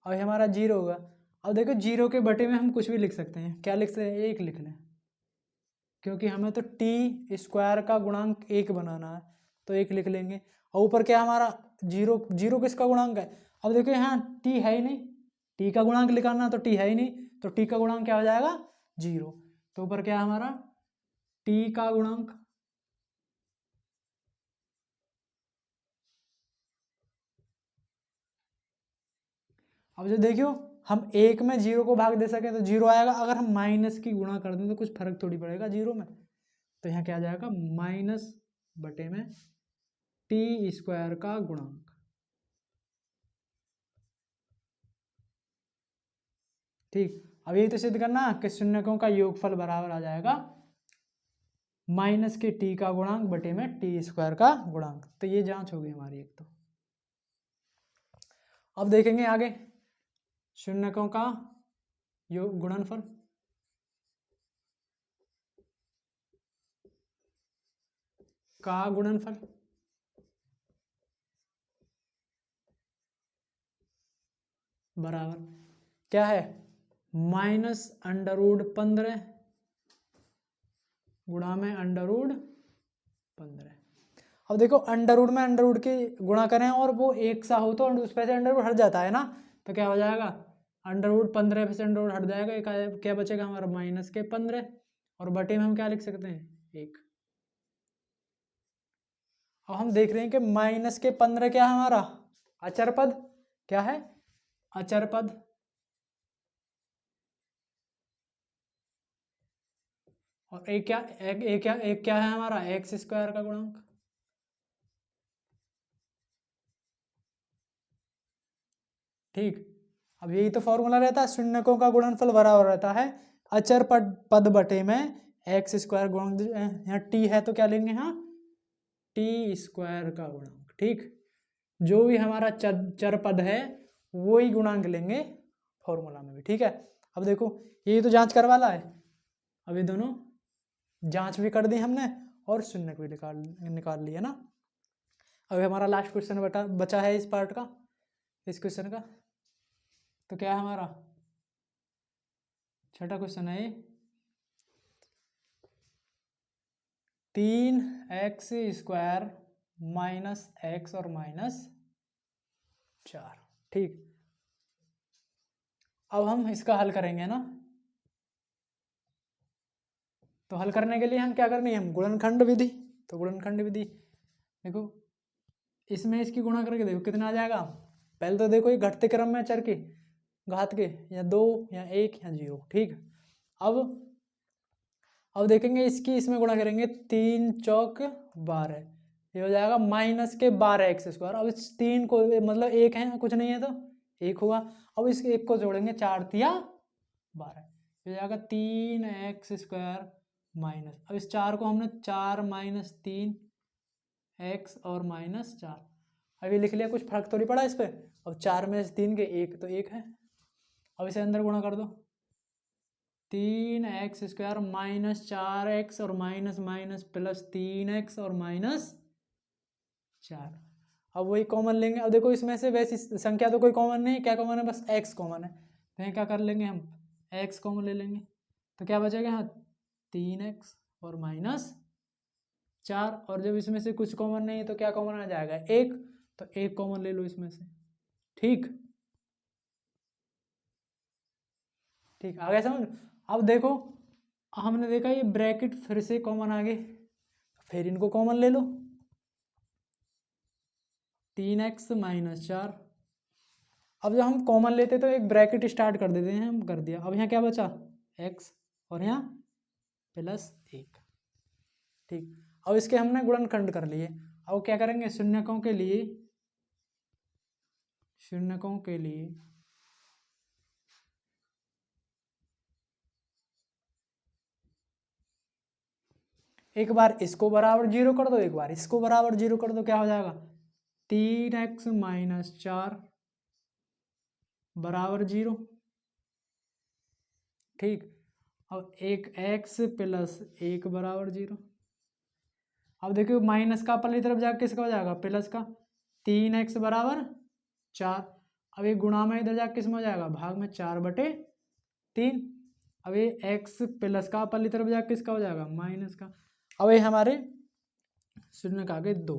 अब हमारा 0 होगा। अब देखो 0 के बटे में हम कुछ भी लिख सकते हैं, क्या लिख सकते हैं, 1 लिख लें, क्योंकि हमें तो t² का गुणांक 1 बनाना है, तो 1 लिख लेंगे। और ऊपर क्या हमारा 0, 0 किसका गुणांक है, अब देखो यहाँ t है ही नहीं, t का गुणांक निकालना, तो t है ही नहीं, तो t का गुणांक क्या हो जाएगा, 0। तो ऊपर क्या है हमारा t का गुणांक, अब जो देखियो हम 1 में 0 को भाग दे सके तो 0 आएगा, अगर हम माइनस की गुणा कर दें तो कुछ फर्क थोड़ी पड़ेगा 0 में। तो यहाँ क्या आ जाएगा, माइनस बटे में t² का गुणांक। ठीक, अब ये तो सिद्ध करना कि शून्यकों का योगफल बराबर आ जाएगा माइनस के t का गुणांक बटे में t² का गुणांक। तो ये जांच होगी हमारी एक। तो अब देखेंगे आगे शून्यकों का योग गुणनफल। का गुणनफल बराबर क्या है -√15 गुणा में √15। अब देखो अंडर रूट में अंडर रूट की गुणा करें और वो एक सा हो तो उस पे से अंडर रूट हट जाता है ना, तो क्या हो जाएगा √15 पे से अंडर रूट हट जाएगा, क्या बचेगा हमारा -15 और बटे में हम क्या लिख सकते हैं 1। अब हम देख रहे हैं कि -15 क्या है हमारा अचर पद, क्या है अचर पद, और एक क्या है हमारा x² का गुणांक। ठीक, अब यही तो फॉर्मूला रहता है, शून्यकों का गुणनफल बराबर रहता है अचर पद बटे में x² गुणक, यहाँ t है तो क्या लेंगे यहाँ t² का गुणांक। ठीक, जो भी हमारा चर पद है वो ही गुणांक लेंगे फॉर्मूला में भी। ठीक है, अब देखो यही तो जांच करवाला है, अभी दोनों जांच भी कर दी हमने और शून्य भी निकाल लिया ना। अभी हमारा लास्ट क्वेश्चन बचा है इस पार्ट का, इस क्वेश्चन का, तो क्या है हमारा छठा क्वेश्चन है 3x² -x और -4। ठीक, अब हम इसका हल करेंगे ना, तो हल करने के लिए हम क्या करेंगे, हम गुणनखंड विधि, तो गुणनखंड विधि देखो इसमें इसकी गुणा करके देखो कितना आ जाएगा। पहले तो देखो ये घटते क्रम में चर के घात के, या 2 या 1 या 0। ठीक, अब देखेंगे इसकी इसमें गुणा करेंगे 3 चौक 12, ये हो जाएगा -12x²। अब इस 3 को मतलब 1 है कुछ नहीं है तो 1 होगा, अब इस 1 को जोड़ेंगे 4 तिया 12, ये हो जाएगा 3x² माइनस, अब इस 4 को हमने 4 - 3 x और -4, अभी लिख लिया, कुछ फर्क थोड़ी पड़ा इस पर। अब 4 में से 3 के 1 तो 1 है, अब इसे अंदर गुणा कर दो 3x² -4x और माइनस माइनस प्लस 3x और -4। अब वही कॉमन लेंगे, अब देखो इसमें से वैसी संख्या तो कोई कॉमन नहीं, क्या कॉमन है बस x कॉमन है, तो यहाँ क्या कर लेंगे हम x कॉमन ले लेंगे, तो क्या बचेगा यहाँ 3x और -4, और जब इसमें से कुछ कॉमन नहीं है तो क्या कॉमन आ जाएगा 1, तो 1 कॉमन ले लो इसमें से। ठीक, ठीक आ गया समझ। अब देखो हमने देखा ये ब्रैकेट फिर से कॉमन आ गए, फिर इनको कॉमन ले लो 3x -4। अब जब हम कॉमन लेते तो एक ब्रैकेट स्टार्ट कर देते हैं, हम कर दिया। अब यहाँ क्या बचा x और यहाँ +1। ठीक, अब इसके हमने गुणनखंड कर लिए। अब क्या करेंगे शून्यकों के लिए एक बार इसको बराबर 0 कर दो, एक बार इसको बराबर 0 कर दो, क्या हो जाएगा 3x -4 बराबर 0। ठीक, अब एक x + 1 बराबर 0। अब देखियो माइनस का पहली तरफ जाकर किसका हो जाएगा प्लस का, 3x बराबर 4। अब ये गुणा में इधर जाकर किस में हो जाएगा भाग में 4/3। अब ये x प्लस का पहली तरफ जाकर किसका हो जाएगा माइनस का। अब ये हमारे शून्य का आगे 2।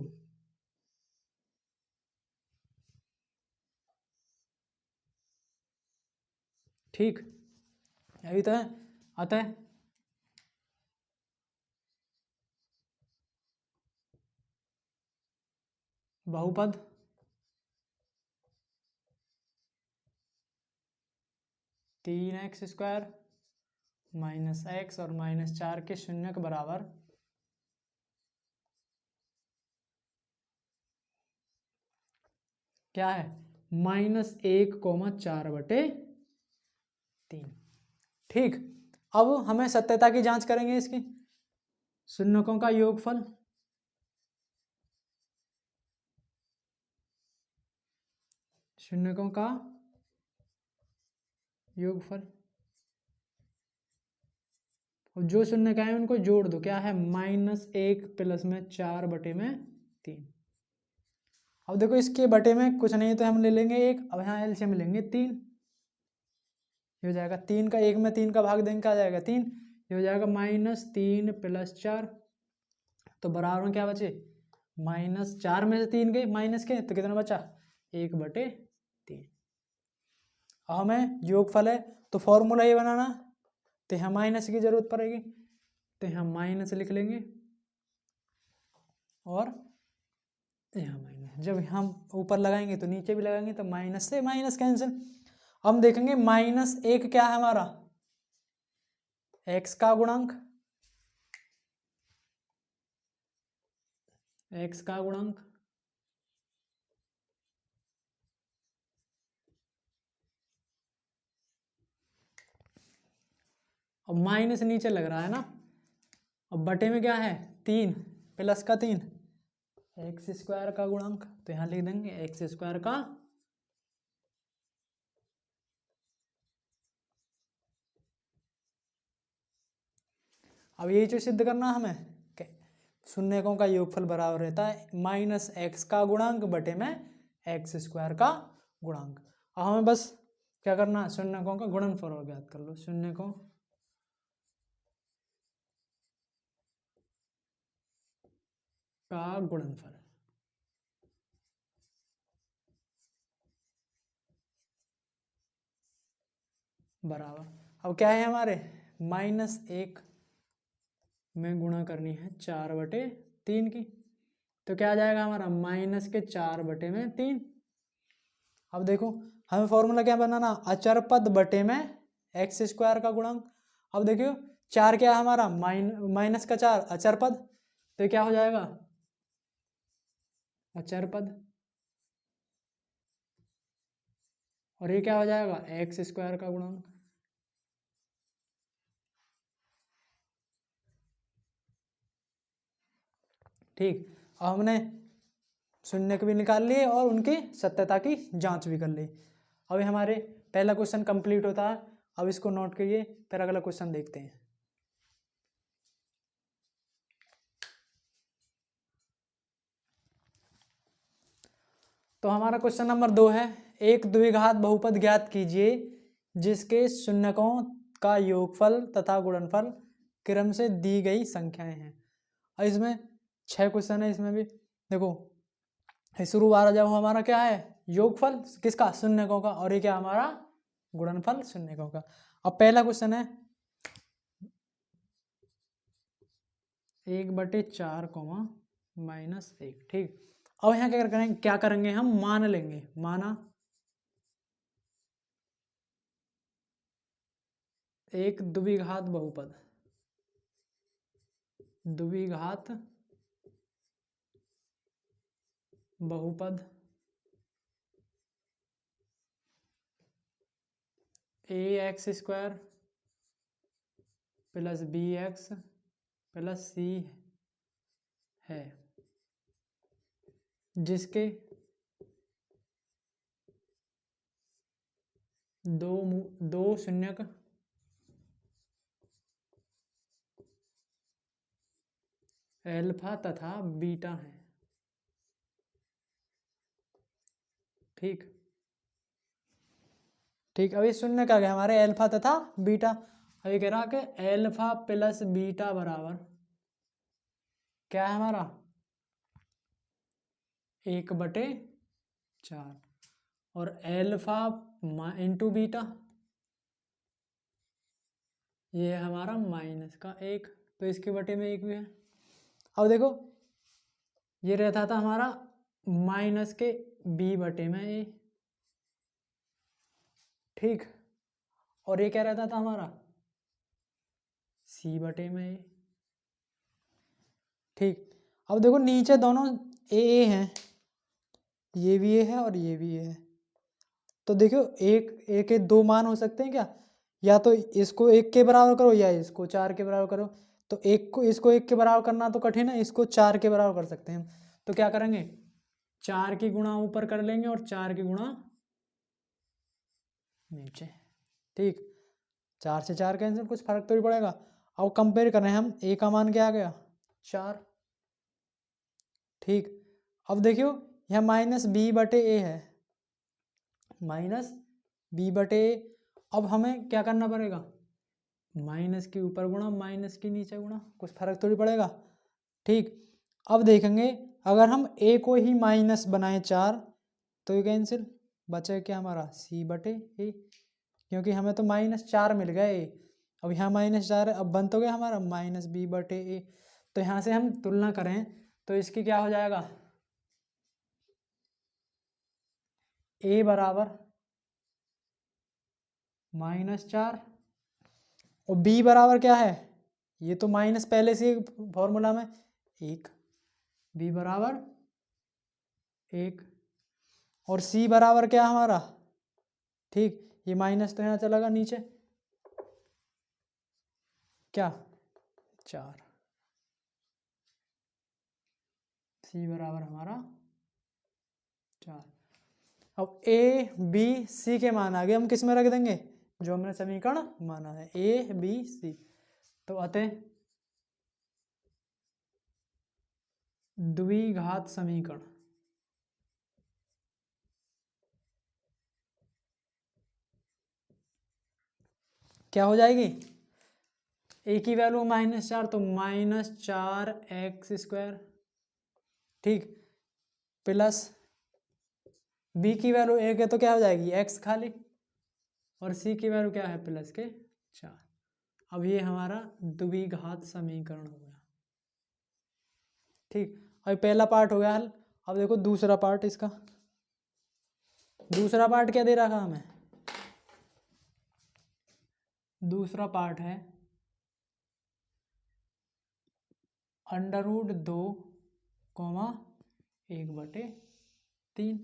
ठीक, अभी तो है अतः बहुपद (3x² -x और -4 के शून्य के बराबर क्या है -1,4/3। ठीक, अब हमें सत्यता की जांच करेंगे इसकी, शून्यकों का योगफल और जो शून्य का है उनको जोड़ दो, क्या है -1 + में 4/3। अब देखो इसके बटे में कुछ नहीं तो हम ले लेंगे 1, अब यहाँ एलसीएम लेंगे 3, ये हो जाएगा 3 का 1 में 3 का भाग देंगे क्या आ जाएगा 3, ये हो जाएगा -3 + 4, तो बराबर में क्या बचे -4 में से 3 गए माइनस के, तो कितना बचा 1/3। अब हमें योगफल है तो फॉर्मूला ये बनाना, तो यहाँ माइनस की जरूरत पड़ेगी, तो यहाँ माइनस लिख लेंगे और यहाँ माइनस, जब हम ऊपर लगाएंगे तो नीचे भी लगाएंगे तो माइनस से माइनस कैंसिल। हम देखेंगे -1 क्या है हमारा x का गुणांक, x का गुणांक, अब माइनस नीचे लग रहा है ना, अब बटे में क्या है 3 प्लस का 3 x² का गुणांक, तो यहाँ लिख देंगे x² का अब यही चीज सिद्ध करना हमें, शून्यकों का योगफल बराबर रहता है -x का गुणांक बटे में x² का गुणांक। अब हमें बस क्या करना, शून्यकों का गुणनफल ज्ञात कर लो, शून्यकों का गुणनफल बराबर, अब क्या है हमारे -1 में गुणा करनी है 4/3 की, तो क्या आ जाएगा हमारा -4/3। अब देखो हमें फॉर्मूला क्या बनाना, अचर पद बटे में x² का गुणांक। अब देखियो 4 क्या है हमारा माइनस का 4 अचर पद, तो क्या हो जाएगा अचर पद, और ये क्या हो जाएगा x² का गुणांक। ठीक, अब हमने शून्य भी निकाल लिए और उनकी सत्यता की जांच भी कर ली। अब हमारे पहला क्वेश्चन कंप्लीट होता है, अब इसको नोट करिए, फिर अगला क्वेश्चन देखते हैं। तो हमारा क्वेश्चन नंबर 2 है, एक द्विघात बहुपद ज्ञात कीजिए जिसके शून्यकों का योगफल तथा गुणनफल क्रम से दी गई संख्याएं हैं। और इसमें 6 क्वेश्चन है, इसमें भी देखो शुरुआत जब हमारा क्या है योगफल किसका शून्यकों का, और ये क्या हमारा गुणनफल शून्यकों का। अब पहला क्वेश्चन है 1/4 -1, ठीक। अब यहाँ क्या करेंगे हम मान लेंगे, माना एक द्विघात बहुपद, द्विघात बहुपद ax² + bx + c है, जिसके दो शून्यक अल्फा तथा बीटा हैं, ठीक ठीक। अब ये शून्य का गया हमारे अल्फा तथा बीटा, अब ये कह रहा कि अल्फा + बीटा बराबर क्या है हमारा 1/4, और अल्फा इंटू बीटा ये है हमारा -1, तो इसके बटे में 1 भी है। अब देखो ये रहता था हमारा -b/a, ठीक, और ये क्या रहता था हमारा c/a, ठीक। अब देखो नीचे दोनों ए हैं, ये भी ए है और ये भी ए है, तो देखो एक के 2 मान हो सकते हैं क्या, या तो इसको 1 के बराबर करो या इसको 4 के बराबर करो, तो इसको 1 के बराबर करना तो कठिन है, इसको 4 के बराबर कर सकते हैं हम। तो क्या करेंगे 4 की गुणा ऊपर कर लेंगे और 4 की गुणा नीचे, ठीक। 4 से 4 कैंसिल, कुछ फर्क तो नहीं पड़ेगा। अब कंपेयर कर रहे हैं हम, ए का मान क्या आ गया 4, ठीक। अब देखियो यहाँ माइनस बी बटे ए है, माइनस बी बटे ए। अब हमें क्या करना पड़ेगा, माइनस के ऊपर गुणा माइनस के नीचे गुणा, कुछ फर्क थोड़ी पड़ेगा। ठीक, अब देखेंगे अगर हम ए को ही माइनस बनाए 4 तो ये कैंसिल, बचे क्या हमारा सी बटे ए, क्योंकि हमें तो -4 मिल गए ए। अब यहाँ -4 है, अब बन तो गया हमारा माइनस बी बटे ए। तो यहाँ से हम तुलना करें तो इसकी क्या हो जाएगा, ए बराबर -4 और बी बराबर क्या है, ये तो माइनस पहले से फॉर्मूला में 1, बी बराबर 1 और सी बराबर क्या हमारा, ठीक, ये माइनस तो यहाँ चला गया नीचे, क्या 4, सी बराबर हमारा 4। अब ए बी सी के मान आगे हम किस में रख देंगे, जो हमने समीकरण माना है ए बी सी। तो अतः द्विघात समीकरण क्या हो जाएगी, ए की वैल्यू -4 तो -4x², ठीक, प्लस बी की वैल्यू 1 है तो क्या हो जाएगी x खाली, और सी की वैल्यू क्या है प्लस के 4। अब ये हमारा द्विघात समीकरण हो गया। ठीक, अब पहला पार्ट हो गया हल। अब देखो दूसरा पार्ट इसका, दूसरा पार्ट क्या दे रखा हमें, दूसरा पार्ट है √2, 1/3,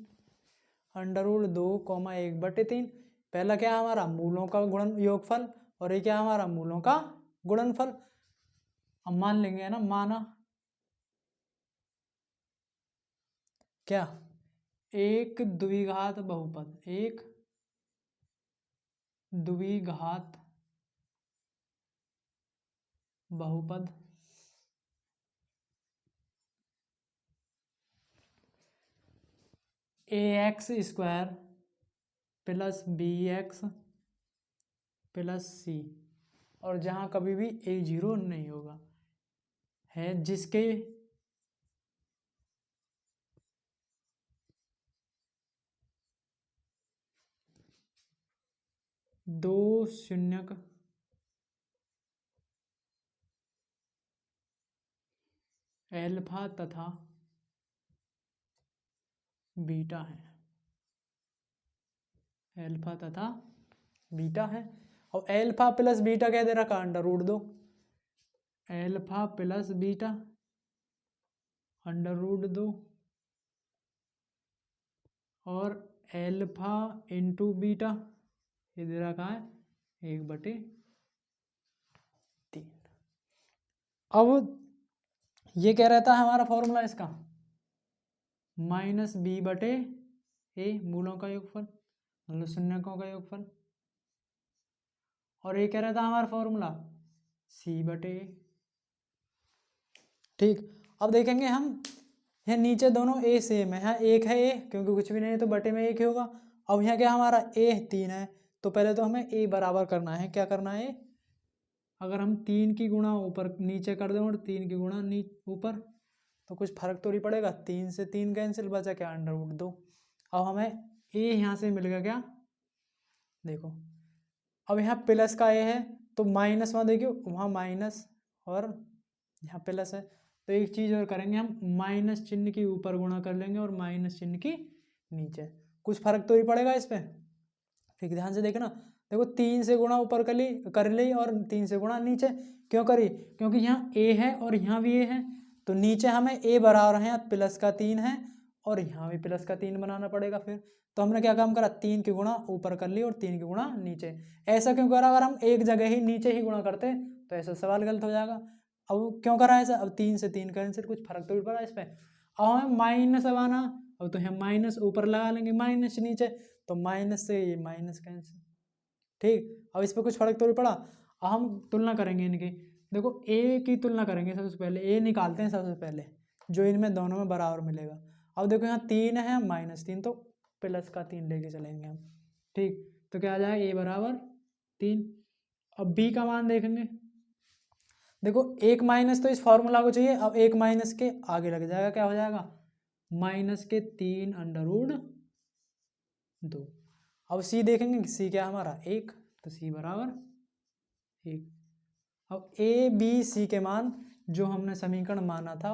√2, 1/3। पहला क्या है हमारा मूलों का गुणन योगफल, और ये क्या हमारा मूलों का गुणनफल। अब मान लेंगे है ना, माना क्या, एक द्विघात बहुपद, एक द्विघात बहुपद ax² प्लस bx प्लस सी, और जहां कभी भी a 0 नहीं होगा, है जिसके दो शून्यक एल्फा तथा बीटा है, एल्फा तथा बीटा है। और एल्फा प्लस बीटा क्या दे रखा, √2, एल्फा प्लस बीटा √2 और एल्फा इंटू बीटा ये दे रखा है 1/3। अब ये क्या रहता है हमारा फॉर्मूला इसका, -b/a, मूलों का योगफल मतलब शून्यकों का योगफल, और ये क्या रहता है हमारा फॉर्मूला c/a। ठीक, अब देखेंगे हम यहाँ नीचे दोनों a सेम है, यहाँ एक है a क्योंकि कुछ भी नहीं है तो बटे में 1 ही होगा। अब यहाँ क्या हमारा a 3 है, तो पहले तो हमें a बराबर करना है, क्या करना है, अगर हम 3 की गुणा ऊपर नीचे कर दें और 3 की गुणा ऊपर तो कुछ फर्क तो नहीं पड़ेगा, 3 से 3 कैंसिल, बचा क्या √2। अब हमें a यहाँ से मिल गया क्या, देखो अब यहाँ प्लस का a है तो माइनस, वहाँ देखियो वहाँ माइनस और यहाँ प्लस है, तो एक चीज़ और करेंगे हम, माइनस चिन्ह की ऊपर गुणा कर लेंगे और माइनस चिन्ह की नीचे, कुछ फर्क तो नहीं पड़ेगा इस पर। ठीक, ध्यान से देखना, देखो 3 से गुणा ऊपर कर ली और 3 से गुणा नीचे क्यों करी, क्योंकि यहाँ a है और यहाँ भी a है, तो नीचे हमें a बराबर है प्लस का 3 है और यहाँ भी प्लस का 3 बनाना पड़ेगा। फिर तो हमने क्या काम करा, 3 की गुणा ऊपर कर ली और 3 की गुणा नीचे। ऐसा क्यों करा, अगर हम एक जगह ही नीचे ही गुणा करते तो ऐसा सवाल गलत हो जाएगा। अब क्यों करा ऐसा, अब 3 से 3 कैंसिल, कुछ फर्क तो नहीं पड़ा इस पर। अब हमें माइनस अब आना, अब तो हम माइनस ऊपर लगा लेंगे, माइनस नीचे, तो माइनस से ये माइनस कैंसिल। ठीक, अब इस पर कुछ फर्क तो नहीं पड़ा। अब हम तुलना करेंगे इनकी, देखो a की तुलना करेंगे सबसे पहले, a निकालते हैं सबसे पहले जो इनमें दोनों में बराबर मिलेगा। अब देखो यहाँ 3 है, -3, तो प्लस का 3 लेके चलेंगे हम। ठीक, तो क्या आ जाएगा, a बराबर 3। अब b का मान देखेंगे। देखो एक माइनस तो इस फॉर्मूला को चाहिए, अब एक माइनस के आगे लग जाएगा, क्या हो जाएगा, -3/√2। अब c देखेंगे, c क्या हमारा 1, तो c बराबर 1। अब a b c के मान जो हमने समीकरण माना था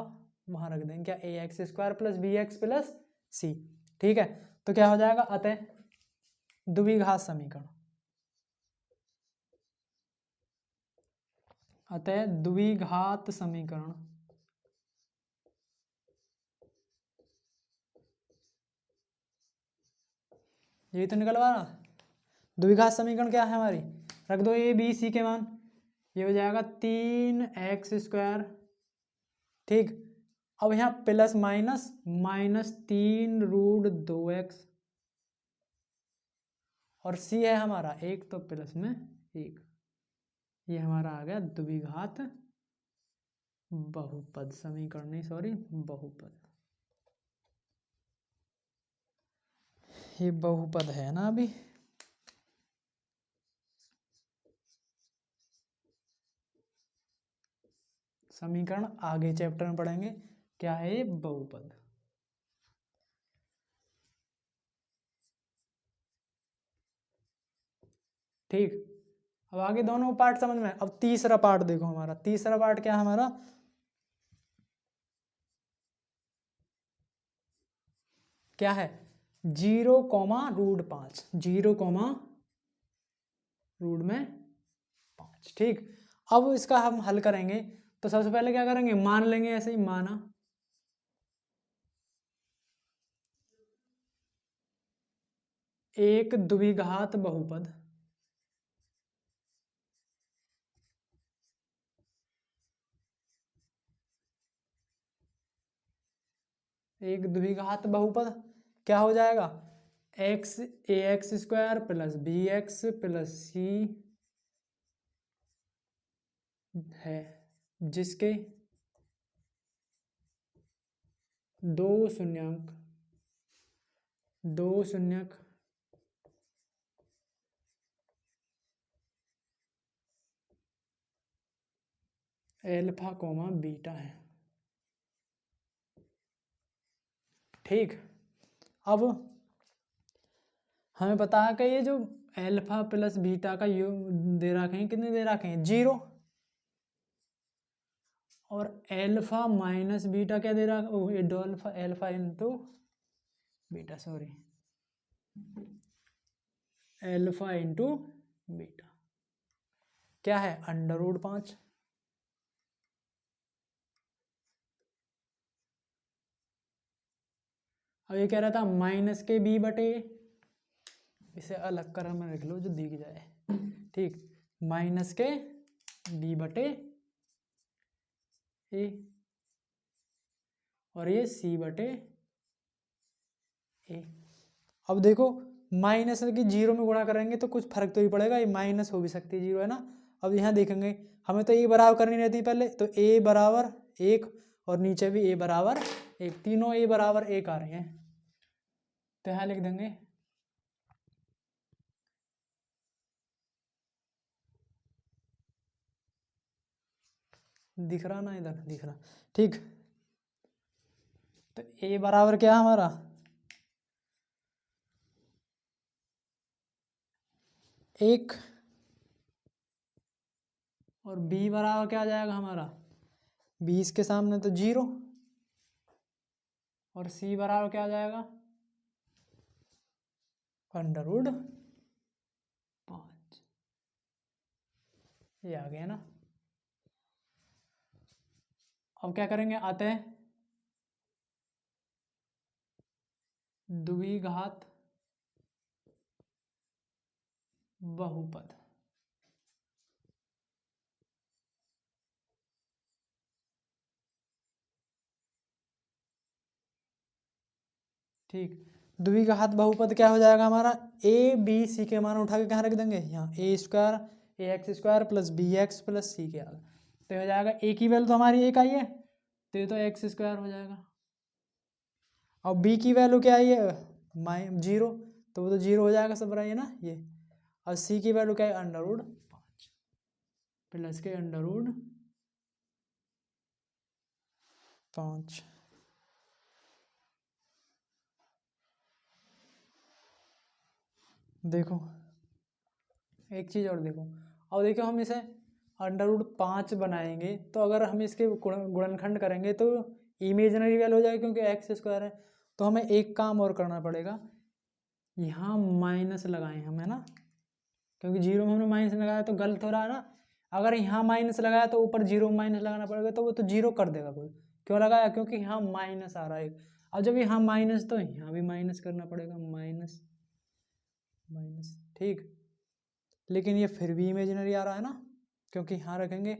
वहां रख देंगे, क्या ax² + bx + c। ठीक है, तो क्या हो जाएगा, अतः द्विघात समीकरण, अतः द्विघात समीकरण यही तो निकलवा रहा। द्विघात समीकरण क्या है हमारी, रख दो a b c के मान, ये हो जाएगा 3x²। ठीक, अब यहाँ प्लस माइनस -3√2x, और c है हमारा 1, तो प्लस में 1। ये हमारा आ गया द्विघात बहुपद समीकरण, नहीं सॉरी बहुपद। ये बहुपद है ना। अभी समीकरण आगे चैप्टर में पढ़ेंगे क्या है ये बहुपद। ठीक, अब आगे दोनों पार्ट समझ में। अब तीसरा पार्ट देखो, हमारा तीसरा पार्ट क्या है, हमारा क्या है, 0,√5, 0,√5। ठीक, अब इसका हम हल करेंगे, तो सबसे पहले क्या करेंगे, मान लेंगे, ऐसे ही माना, एक द्विघात बहुपद, एक द्विघात बहुपद क्या हो जाएगा, ax² + bx + c है, जिसके दो शून्यक अल्फा कोमा बीटा है। ठीक, अब हमें पता है कि ये जो अल्फा + बीटा का योग दे रखे हैं, कितने दे रखे हैं, 0, और अल्फा - बीटा क्या दे रहा है, ये दो alpha into beta, sorry alpha into beta क्या है, √5। अब ये कह रहा था -b/a, इसे अलग कर में लिख लो जो दिख जाए। ठीक, -b/a, और ये c/a। अब देखो माइनस की 0 में गुणा करेंगे तो कुछ फर्क तो ही पड़ेगा, ये माइनस हो भी सकती है 0, है ना। अब यहाँ देखेंगे, हमें तो a बराबर करनी रहती है पहले, तो a बराबर 1 और नीचे भी a बराबर 1, तीनों a बराबर 1 आ रहे हैं, तो यहाँ लिख देंगे दिख रहा ना, इधर दिख रहा। ठीक, तो a बराबर क्या है हमारा, 1, और b बराबर क्या आ जाएगा हमारा, 20 के सामने तो 0, और c बराबर क्या आ जाएगा, √5। ये आ गया ना। अब क्या करेंगे, अतः द्विघात बहुपद, ठीक, द्विघात बहुपद क्या हो जाएगा हमारा, a b c के मान उठा के कहाँ रख देंगे, यहाँ ax² + bx + c के आगे, तो हो जाएगा a की वैल्यू तो हमारी 1 आई है, तो ये तो x² हो जाएगा। और b की वैल्यू क्या है, ये 0, तो वो तो 0 हो जाएगा सब रहा है ना ये। और c की वैल्यू क्या है, √5 प्लस के √5। देखो एक चीज़ और देखो, अब देखो हम इसे √5 बनाएंगे, तो अगर हम इसके गुणनखंड करेंगे तो इमेजिनरी वैल्यू हो जाएगी क्योंकि x² है। तो हमें एक काम और करना पड़ेगा, यहाँ माइनस लगाएं हम, है ना, क्योंकि 0 में हमने माइनस लगाया तो गलत हो रहा है ना। अगर यहाँ माइनस लगाया तो ऊपर 0 में माइनस लगाना पड़ेगा, तो वो तो 0 कर देगा कोई। क्यों लगाया, क्योंकि यहाँ माइनस आ रहा है। अब जब यहाँ माइनस तो यहाँ भी माइनस करना पड़ेगा, माइनस माइनस, ठीक। लेकिन ये फिर भी इमेजिनरी आ रहा है ना, क्योंकि यहाँ रखेंगे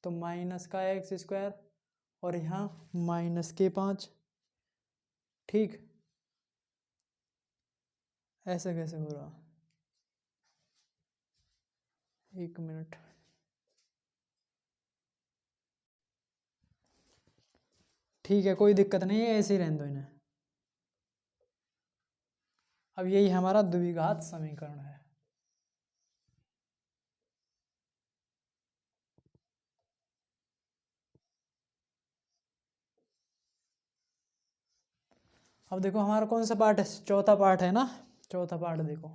तो माइनस का x² और यहाँ -5, ठीक। ऐसे कैसे हो रहा, एक मिनट, ठीक है कोई दिक्कत नहीं है, ऐसे ही रहने दो इन्हें। अब यही हमारा द्विघात समीकरण है। अब देखो हमारा कौन सा पार्ट है, चौथा पार्ट है ना। चौथा पार्ट देखो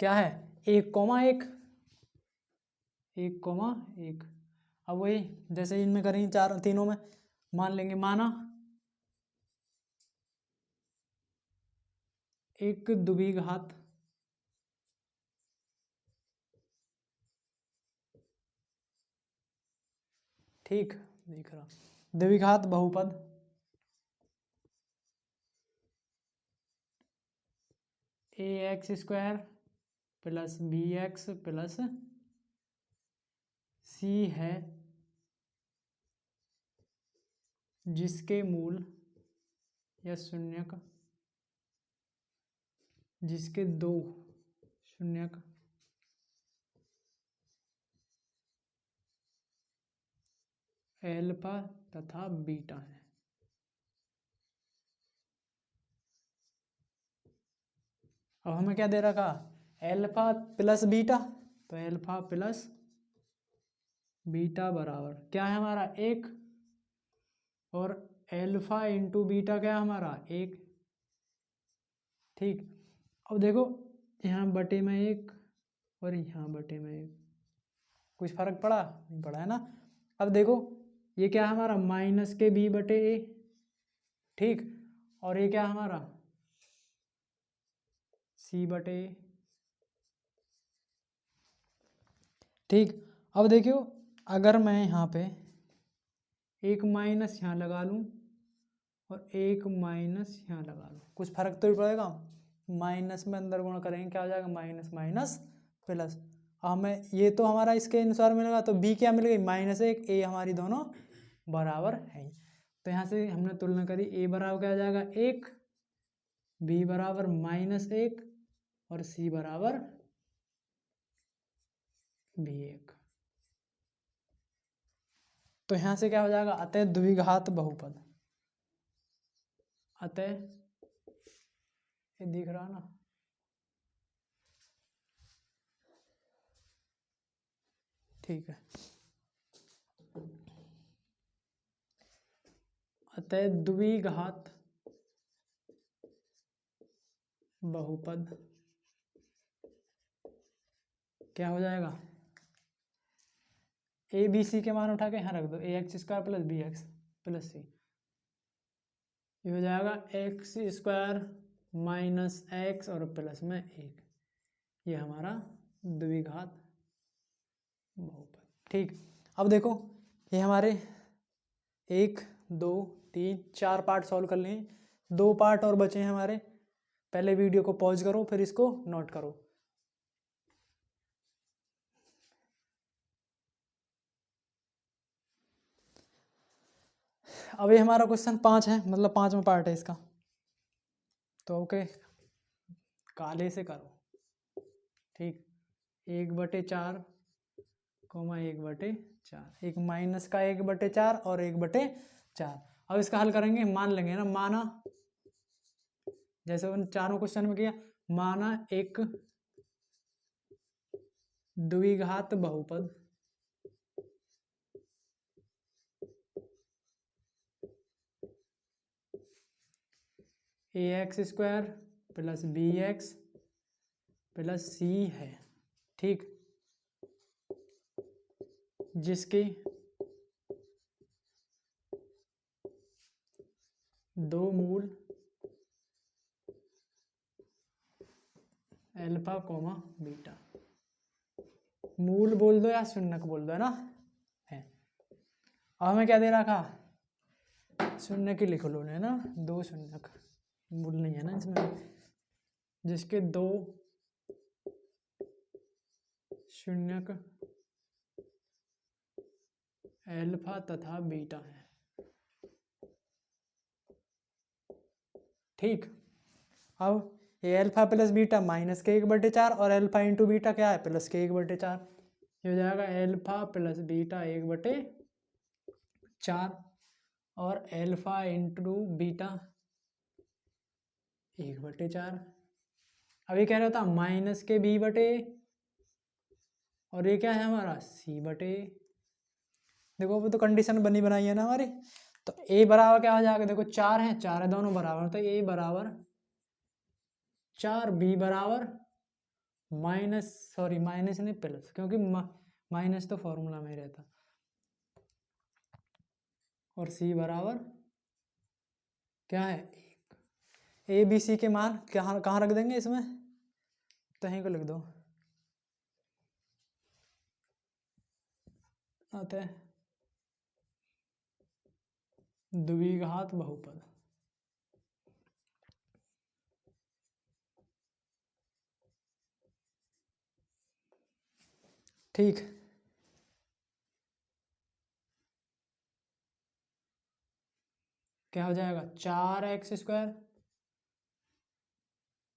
क्या है, 1,1, 1,1। अब वही जैसे इनमें करेंगे, चार तीनों में मान लेंगे, माना एक द्विघात ठीक, देख रहा, द्विघात बहुपद ax² plus bx plus c है, जिसके मूल या शून्यक, जिसके 2 शून्यक अल्फा तथा बीटा है। अब हमें क्या दे रखा, अल्फा प्लस बीटा, तो अल्फा प्लस बीटा बराबर क्या है हमारा 1, और अल्फा इंटू बीटा क्या है हमारा 1, ठीक। अब देखो यहाँ बटे में 1 और यहाँ बटे में 1, कुछ फर्क पड़ा नहीं पड़ा है ना। अब देखो ये क्या है हमारा -b/a, ठीक, और ये क्या है हमारा c/a, ठीक। अब देखियो अगर मैं यहाँ पे एक माइनस यहाँ लगा लूँ और एक माइनस यहाँ लगा लूँ, कुछ फर्क तो ही पड़ेगा। माइनस में अंदर गुणा करेंगे क्या हो जाएगा, माइनस माइनस प्लस। हमें ये तो हमारा इसके अनुसार मिलेगा, तो b क्या मिल गई -1, a हमारी दोनों बराबर है। तो यहाँ से हमने तुलना करी, a बराबर क्या हो जाएगा 1, b बराबर -1 और c बराबर भी 1। तो यहाँ से क्या हो जाएगा, अतः द्विघात बहुपद, अतः ये दिख रहा ना, ठीक है, अतः द्विघात बहुपद क्या हो जाएगा, ए बी सी के मान उठा के यहाँ रख दो, ax² plus bx plus c, ये हो जाएगा x² माइनस x और प्लस में 1, ये हमारा द्विघात बहुपद, ठीक। अब देखो ये हमारे 1 2 3 4 पार्ट सॉल्व कर लिए, 2 पार्ट और बचे हैं हमारे। पहले वीडियो को पॉज करो, फिर इसको नोट करो। अब ये हमारा क्वेश्चन 5 है, मतलब 5वां पार्ट है इसका, तो ओके काले से करो, ठीक। 1/4 कोमा 1/4, एक माइनस का 1/4 और 1/4। अब इसका हल करेंगे, मान लेंगे ना, माना जैसे उन चारों क्वेश्चन में किया, माना एक द्विघात बहुपद ax² plus bx plus c है, ठीक, जिसकी दो मूल अल्फा कोमा बीटा, मूल बोल दो या शून्यक बोल दो, है ना, है। अब हमें क्या दे रखा, शून्य की लिख लो है ना, 2 शून्यक, मूल नहीं है ना इसमें, जिसके 2 शून्यक अल्फा तथा बीटा है, ठीक। अब ये अल्फा प्लस बीटा माइनस के 1/4 और अल्फा इंटू बीटा क्या है, प्लस के 1/4, ये हो जाएगा अल्फा प्लस बीटा 1/4 और अल्फा इंटू बीटा 1/4। अब ये कह रहा था माइनस के b/a और ये क्या है हमारा c/a। देखो वो तो कंडीशन बनी बनाई है ना हमारी, तो a बराबर क्या हो जाएगा, देखो 4 है, 4 है, दोनों बराबर, तो a बराबर 4, b बराबर माइनस नहीं प्लस, क्योंकि माइनस तो फॉर्मूला में ही रहता, और c बराबर क्या है 1। ए बी सी के मान कहाँ रख देंगे इसमें, तो यहीं को लिख दो, अतः द्विघात बहुपद, ठीक। क्या हो जाएगा 4x²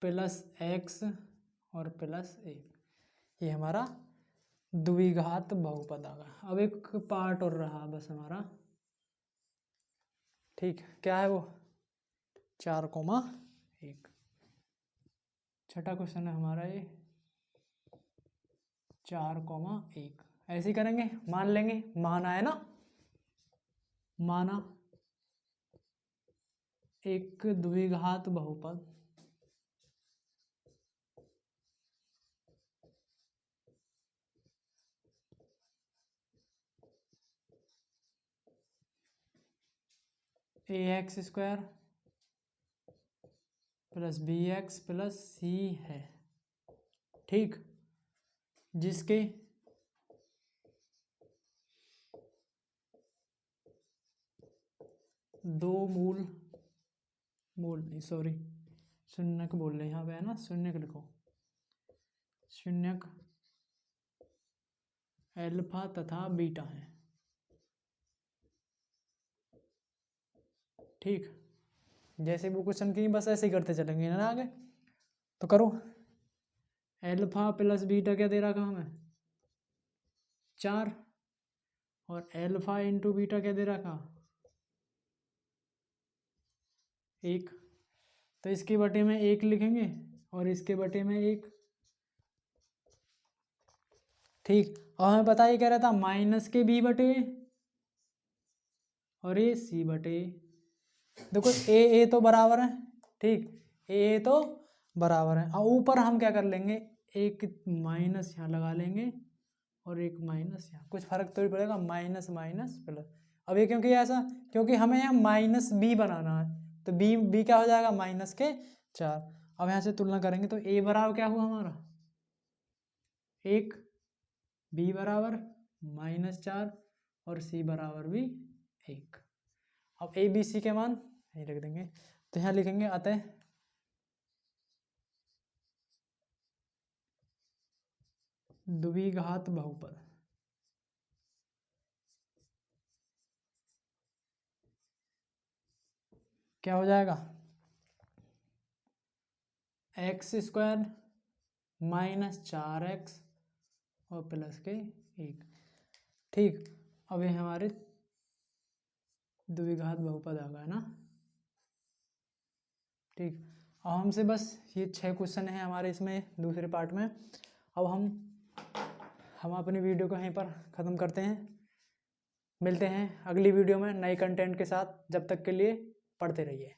प्लस x और प्लस 1, ये हमारा द्विघात बहुपद आ गया। अब एक पार्ट और रहा बस हमारा, ठीक, क्या है वो 4,1, छठा क्वेश्चन है हमारा ये 4,1। ऐसे ही करेंगे, मान लेंगे, माना है ना, माना एक द्विघात बहुपद ax² plus bx plus c है, ठीक, जिसके दो मूल नहीं सॉरी शून्यक बोल रहे हैं यहाँ पे, है ना, शून्यक लिखो, शून्यक अल्फा तथा बीटा है, ठीक। जैसे वो क्वेश्चन की बस ऐसे ही करते चलेंगे ना आगे, तो करो। अल्फा प्लस बीटा क्या दे रखा हमें 4, और अल्फा इंटू बीटा क्या दे रखा 1, तो इसके बटे में 1 लिखेंगे और इसके बटे में 1, ठीक। और हमें पता ही कह रहा था माइनस के b/a और ये c/a, देखो ए तो बराबर है, ठीक, ए तो बराबर है। और ऊपर हम क्या कर लेंगे, एक माइनस यहाँ लगा लेंगे और एक माइनस यहाँ, कुछ फर्क तो नहीं पड़ेगा, माइनस माइनस प्लस। अब ये क्योंकि ऐसा, क्योंकि हमें यहाँ माइनस b बनाना है, तो b क्या हो जाएगा माइनस के 4। अब यहाँ से तुलना करेंगे तो a बराबर क्या हुआ हमारा 1, b बराबर -4 और c बराबर भी 1। अब a b c के मान यही लिख देंगे, तो यहाँ लिखेंगे अतः द्विघात बहुपद क्या हो जाएगा x² -4x और प्लस के 1। ठीक, अब ये हमारे द्विघात बहुपद आ गया ना। ठीक, अब हमसे बस ये 6 क्वेश्चन हैं हमारे इसमें दूसरे पार्ट में। अब हम अपनी वीडियो को यहीं पर ख़त्म करते हैं। मिलते हैं अगली वीडियो में नए कंटेंट के साथ। जब तक के लिए पढ़ते रहिए।